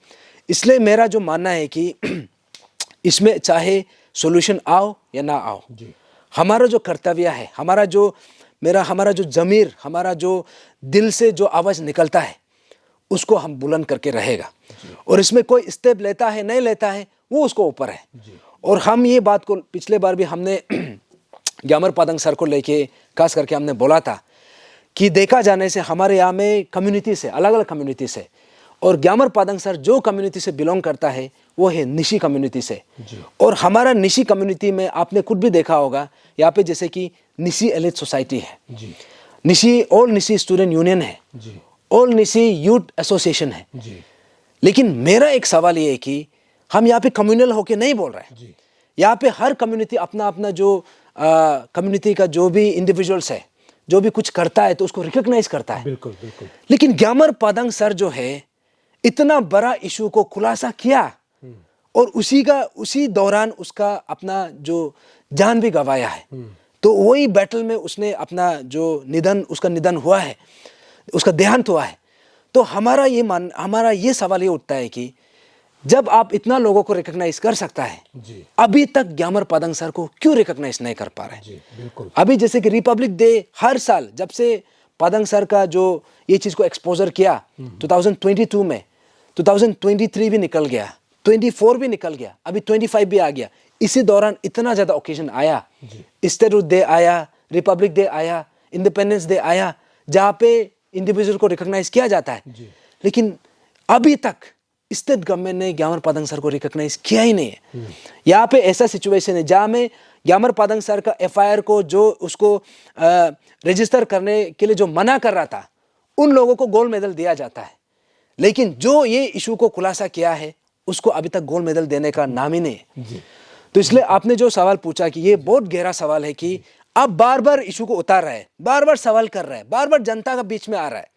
इसलिए मेरा जो मानना है कि इसमें चाहे सॉल्यूशन आओ या ना आओ, हमारा जो कर्तव्य है, हमारा जो ज़मीर, हमारा जो दिल से जो आवाज़ निकलता है, उसको हम बुलंद करके रहेगा। और इसमें कोई स्टेप लेता है नहीं लेता है वो उसको ऊपर है। और हम ये बात को पिछले बार भी हमने ग्यामर पादंग सर को लेके खास करके हमने बोला था कि देखा जाने से हमारे यहाँ में कम्युनिटी से, अलग अलग कम्युनिटी से, और ग्यामर पादंग सर जो कम्युनिटी से बिलोंग करता है वो है निशी कम्युनिटी से। और हमारा निशी कम्युनिटी में आपने खुद भी देखा होगा, यहाँ पे जैसे कि निशी एलिट सोसाइटी है, Nishi all Nishi student union है, ऑल निशी यूथ एसोसिएशन है। लेकिन मेरा एक सवाल ये है कि हम यहाँ पे कम्युनल होके नहीं बोल रहे हैं। यहाँ पे हर कम्युनिटी अपना अपना जो कम्युनिटी का जो भी इंडिविजुअल्स है, जो भी कुछ करता है तो उसको रिकॉग्नाइज करता है। बिल्कुल बिल्कुल। लेकिन ग्यामर पादंग सर जो है इतना बड़ा इशू को खुलासा किया और उसी दौरान उसका अपना जो जान भी गंवाया है। तो वही बैटल में उसने अपना जो उसका निधन हुआ है, उसका देहांत हुआ है। तो हमारा ये सवाल ये उठता है कि जब आप इतना लोगों को रिकॉग्नाइज कर सकता है, अभी तक ग्यामर पादंग सर को क्यों रिकॉग्नाइज नहीं कर पा रहे हैं? बिल्कुल। अभी जैसे कि रिपब्लिक डे हर साल, जब से पादंग सर का जो ये चीज को एक्सपोजर किया 2022 में, 2023 भी निकल गया, 24 भी निकल गया, अभी 25 भी आ गया। इसी दौरान इतना ज्यादा ओकेजन आया, स्टेटहुड डे आया, रिपब्लिक डे आया, इंडिपेंडेंस डे आया, जहाँ पे इंडिविजुअल को रिकॉग्नाइज किया जाता है। लेकिन अभी तक स्टेट गवर्नमेंट ने ग्यामर पादंग सर को रिकॉग्नाइज किया ही नहीं है। यहाँ पे ऐसा सिचुएशन है जहाँ में ग्यामर पादंग सर का एफआईआर को जो उसको रजिस्टर करने के लिए जो मना कर रहा था, उन लोगों को गोल्ड मेडल दिया जाता है। लेकिन जो ये इशू को खुलासा किया है उसको अभी तक गोल्ड मेडल देने का नाम ही नहीं है। तो इसलिए आपने जो सवाल पूछा कि ये बहुत गहरा सवाल है कि आप बार बार इशू को उतार रहे हैं, बार बार सवाल कर रहे हैं, बार बार जनता का बीच में आ रहा है।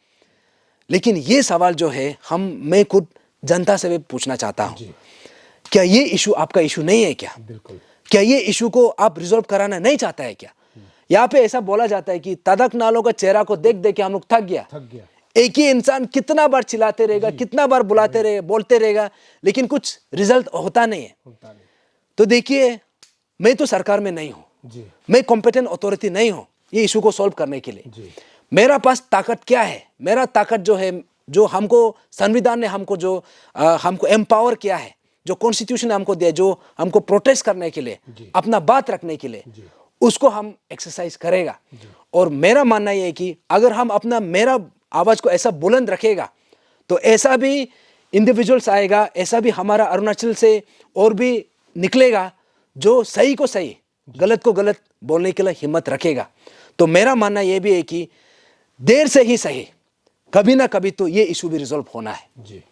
लेकिन ये सवाल जो है मैं खुद जनता से भी पूछना चाहता हूं, क्या ये इशू आपका इशू नहीं है क्या? बिल्कुल। क्या ये इशू को आप रिजॉल्व कराना नहीं चाहता है क्या? यहाँ पे ऐसा बोला जाता है कि तदक नालों का चेहरा को देख देख के हम लोग थक गया। एक ही इंसान कितना बार चिल्लाते रहेगा, कितना बार बुलाते रहेगा, बोलते रहेगा, लेकिन कुछ रिजल्ट होता नहीं है। तो देखिए, मैं तो सरकार में नहीं हूं, मैं कॉम्पिटेंट अथॉरिटी नहीं हूं ये इशू को सॉल्व करने के लिए। मेरा पास ताकत क्या है? मेरा ताकत जो है, जो हमको संविधान ने हमको एम्पावर किया है, जो कॉन्स्टिट्यूशन ने हमको दिया, जो हमको प्रोटेस्ट करने के लिए, अपना बात रखने के लिए, उसको हम एक्सरसाइज करेगा। और मेरा मानना यह है कि अगर हम मेरा आवाज को ऐसा बुलंद रखेगा तो ऐसा भी इंडिविजुअल्स आएगा, ऐसा भी हमारा अरुणाचल से और भी निकलेगा जो सही को सही, गलत को गलत बोलने के लिए हिम्मत रखेगा। तो मेरा मानना यह भी है कि देर से ही सही, कभी ना कभी तो ये इशू भी रिजॉल्व होना है।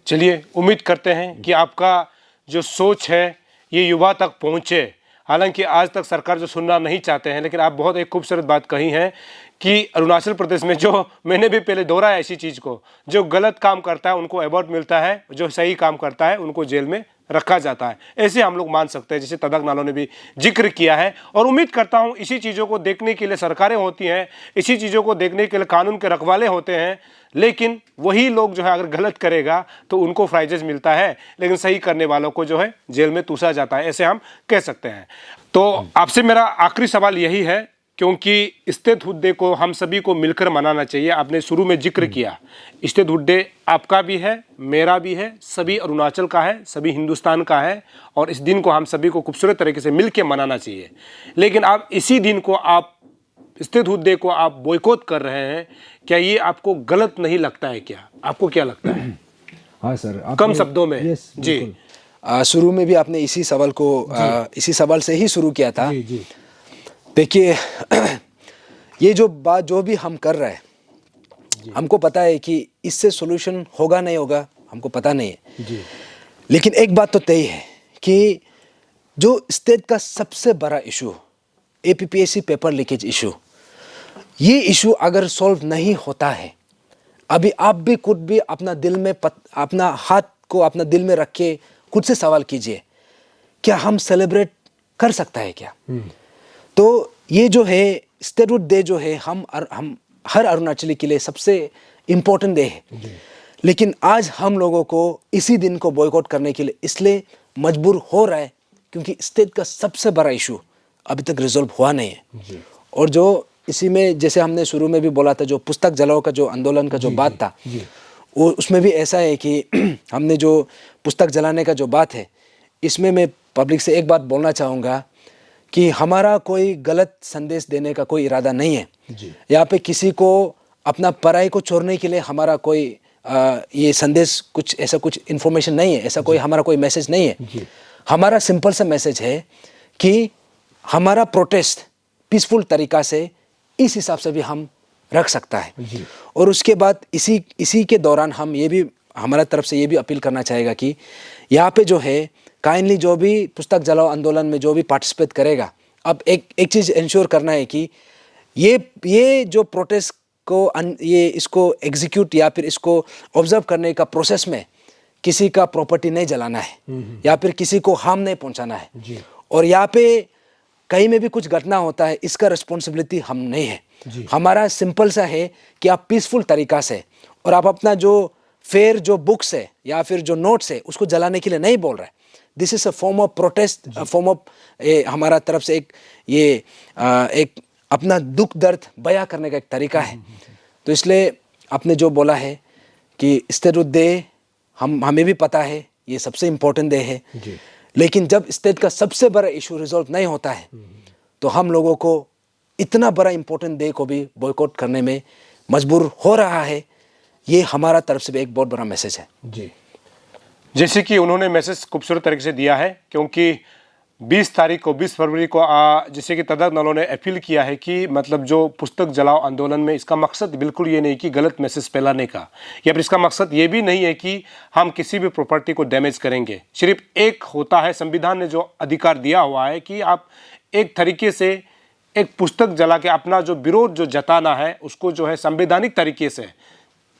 चलिए, उम्मीद करते हैं कि आपका जो सोच है ये युवा तक पहुंचे। हालांकि आज तक सरकार जो सुनना नहीं चाहते हैं, लेकिन आप बहुत एक खूबसूरत बात कही है कि अरुणाचल प्रदेश में, जो मैंने भी पहले दोहराया ऐसी चीज़ को, जो गलत काम करता है उनको अवार्ड मिलता है, जो सही काम करता है उनको जेल में रखा जाता है। ऐसे हम लोग मान सकते हैं, जैसे तदक नालो ने भी जिक्र किया है। और उम्मीद करता हूं इसी चीज़ों को देखने के लिए सरकारें होती हैं, इसी चीज़ों को देखने के लिए कानून के रखवाले होते हैं। लेकिन वही लोग जो है अगर गलत करेगा तो उनको प्राइजेस मिलता है, लेकिन सही करने वालों को जो है जेल में túसा जाता है, ऐसे हम कह सकते हैं। तो आपसे मेरा आखिरी सवाल यही है, क्योंकि स्टेटहुड डे को हम सभी को मिलकर मनाना चाहिए। आपने शुरू में जिक्र किया, स्टेटहुड डे आपका भी है, मेरा भी है, सभी अरुणाचल का है, सभी हिंदुस्तान का है, और इस दिन को हम सभी को खूबसूरत तरीके से मिलकर मनाना चाहिए। लेकिन आप इसी दिन को, आप स्टेटहुड डे को आप बॉयकॉट कर रहे हैं, क्या ये आपको गलत नहीं लगता है? क्या आपको क्या लगता है? हाँ सर, कम शब्दों में। जी, शुरू में भी आपने इसी इसी सवाल से ही शुरू किया था। जी। देखिए, ये जो बात जो भी हम कर रहे हैं, हमको पता है कि इससे सॉल्यूशन होगा नहीं होगा, हमको पता नहीं है। जी। लेकिन एक बात तो तय है कि जो स्टेट का सबसे बड़ा issue, APPSC paper leakage issue, ये इशू अगर सॉल्व नहीं होता है, अभी आप भी खुद भी अपना दिल में अपना हाथ को अपना दिल में रख के खुद से सवाल कीजिए, क्या हम सेलिब्रेट कर सकता है क्या? तो ये जो है स्टेटहुड डे जो है, हम हर अरुणाचली के लिए सबसे इम्पोर्टेंट डे है। लेकिन आज हम लोगों को इसी दिन को बॉयकॉट करने के लिए इसलिए मजबूर हो रहा है क्योंकि स्टेट का सबसे बड़ा इशू अभी तक रिजॉल्व हुआ नहीं है। और जो इसी में, जैसे हमने शुरू में भी बोला था, जो पुस्तक जलाओ का जो आंदोलन का जो बात था, वो उसमें भी ऐसा है कि हमने जो पुस्तक जलाने का जो बात है, इसमें मैं पब्लिक से एक बात बोलना चाहूँगा कि हमारा कोई गलत संदेश देने का कोई इरादा नहीं है। जी। यहाँ पे किसी को अपना पराई को चोरने के लिए हमारा कोई ये संदेश कुछ ऐसा कुछ इन्फॉर्मेशन नहीं है, ऐसा कोई हमारा कोई मैसेज नहीं है। जी। हमारा सिंपल सा मैसेज है कि हमारा प्रोटेस्ट पीसफुल तरीका से इस हिसाब से भी हम रख सकता है। जी। और उसके बाद इसी के दौरान हम ये भी हमारा तरफ से ये भी अपील करना चाहेगा कि यहाँ पे जो है काइंडली जो भी पुस्तक जलाओ आंदोलन में जो भी पार्टिसिपेट करेगा, अब एक चीज़ इंश्योर करना है कि ये जो प्रोटेस्ट को ये इसको एग्जीक्यूट या फिर इसको ऑब्जर्व करने का प्रोसेस में किसी का प्रॉपर्टी नहीं जलाना है या फिर किसी को हार्म नहीं पहुंचाना है। जी। और यहाँ पे कहीं में भी कुछ घटना होता है, इसका रिस्पॉन्सिबिलिटी हम नहीं है। जी। हमारा सिंपल सा है कि आप पीसफुल तरीका से और आप अपना जो फेयर जो बुक्स है या फिर जो नोट्स है उसको जलाने के लिए नहीं बोल रहे। This is a form of protest, form of हमारा तरफ से एक अपना दुख दर्द बयां करने का एक तरीका है। तो इसलिए आपने जो बोला है कि स्टेटहुड डे हमें भी पता है ये सबसे इम्पोर्टेंट डे है। जी। लेकिन जब स्टेट का सबसे बड़ा इशू रिजॉल्व नहीं होता है तो हम लोगों को इतना बड़ा इम्पोर्टेंट डे को भी बॉयकॉट करने में मजबूर हो रहा है। ये हमारा तरफ से भी एक बहुत बड़ा मैसेज है। जी। जैसे कि उन्होंने मैसेज खूबसूरत तरीके से दिया है, क्योंकि 20 फरवरी को जैसे कि तदक नलों ने अपील किया है कि मतलब जो पुस्तक जलाओ आंदोलन में इसका मकसद बिल्कुल ये नहीं कि गलत मैसेज फैलाने का, या फिर इसका मकसद ये भी नहीं है कि हम किसी भी प्रॉपर्टी को डैमेज करेंगे। सिर्फ एक होता है, संविधान ने जो अधिकार दिया हुआ है कि आप एक तरीके से एक पुस्तक जला के अपना जो विरोध जो जताना है उसको जो है संवैधानिक तरीके से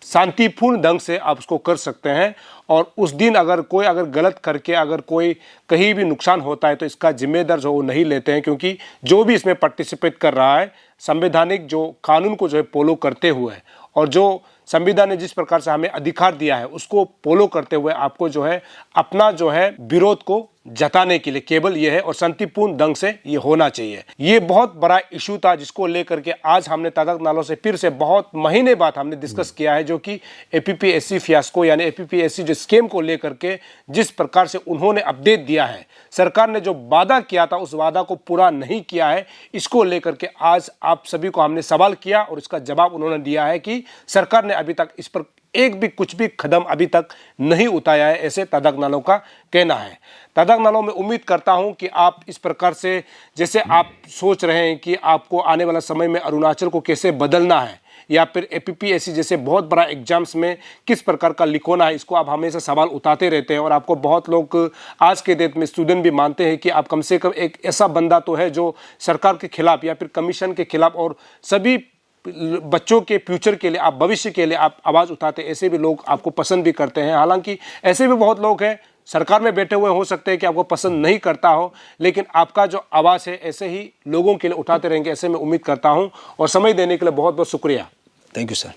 शांतिपूर्ण ढंग से आप उसको कर सकते हैं। और उस दिन अगर कोई गलत करके अगर कोई कहीं भी नुकसान होता है तो इसका जिम्मेदार जो वो नहीं लेते हैं, क्योंकि जो भी इसमें पार्टिसिपेट कर रहा है संवैधानिक जो कानून को जो है फॉलो करते हुए और जो संविधान ने जिस प्रकार से हमें अधिकार दिया है उसको फॉलो करते हुए आपको जो है अपना जो है विरोध को जताने के लिए केवल ये है, और शांतिपूर्ण ढंग से ये होना चाहिए। ये बहुत बड़ा इशू था जिसको लेकर के आज हमने तदक नालों से फिर से बहुत महीने बाद हमने डिस्कस किया है, जो कि एपीपीएससी फियास्को यानी एपीपीएससी जो स्कीम को लेकर के जिस प्रकार से उन्होंने अपडेट दिया है, सरकार ने जो वादा किया था उस वादा को पूरा नहीं किया है। इसको लेकर के आज आप सभी को हमने सवाल किया और इसका जवाब उन्होंने दिया है कि सरकार ने अभी तक इस पर एक भी कुछ भी कदम अभी तक नहीं उठाया है, ऐसे तदक नालों का कहना है। तदक नालों में उम्मीद करता हूं कि आप इस प्रकार से जैसे आप सोच रहे हैं कि आपको आने वाला समय में अरुणाचल को कैसे बदलना है या फिर एपीपीएससी जैसे बहुत बड़ा एग्जाम्स में किस प्रकार का लिखोना है, इसको आप हमेशा सवाल उठाते रहते हैं। और आपको बहुत लोग आज के डेट में स्टूडेंट भी मानते हैं कि आप कम से कम एक ऐसा बंदा तो है जो सरकार के खिलाफ या फिर कमीशन के खिलाफ और सभी बच्चों के फ्यूचर के लिए, आप भविष्य के लिए आप आवाज़ उठाते, ऐसे भी लोग आपको पसंद भी करते हैं। हालांकि ऐसे भी बहुत लोग हैं सरकार में बैठे हुए हो सकते हैं कि आपको पसंद नहीं करता हो, लेकिन आपका जो आवाज़ है ऐसे ही लोगों के लिए उठाते रहेंगे, ऐसे मैं उम्मीद करता हूं। और समय देने के लिए बहुत बहुत शुक्रिया। Thank you sir.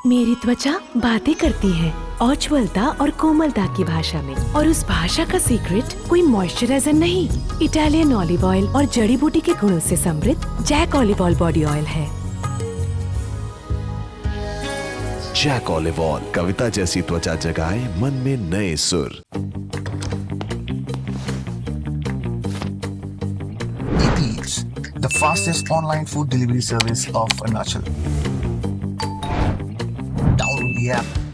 मेरी त्वचा बातें करती है औज्ज्वलता और कोमलता की भाषा में, और उस भाषा का सीक्रेट कोई मॉइस्चराइजर नहीं, इटालियन ऑलिव ऑयल और जड़ी बूटी के गुणों से समृद्ध Jack olive oil body oil है। जैक ऑलिव ऑयल कविता जैसी त्वचा जगाए मन में नए सुर। Eats, the fastest online food delivery service of Arunachal. Download the app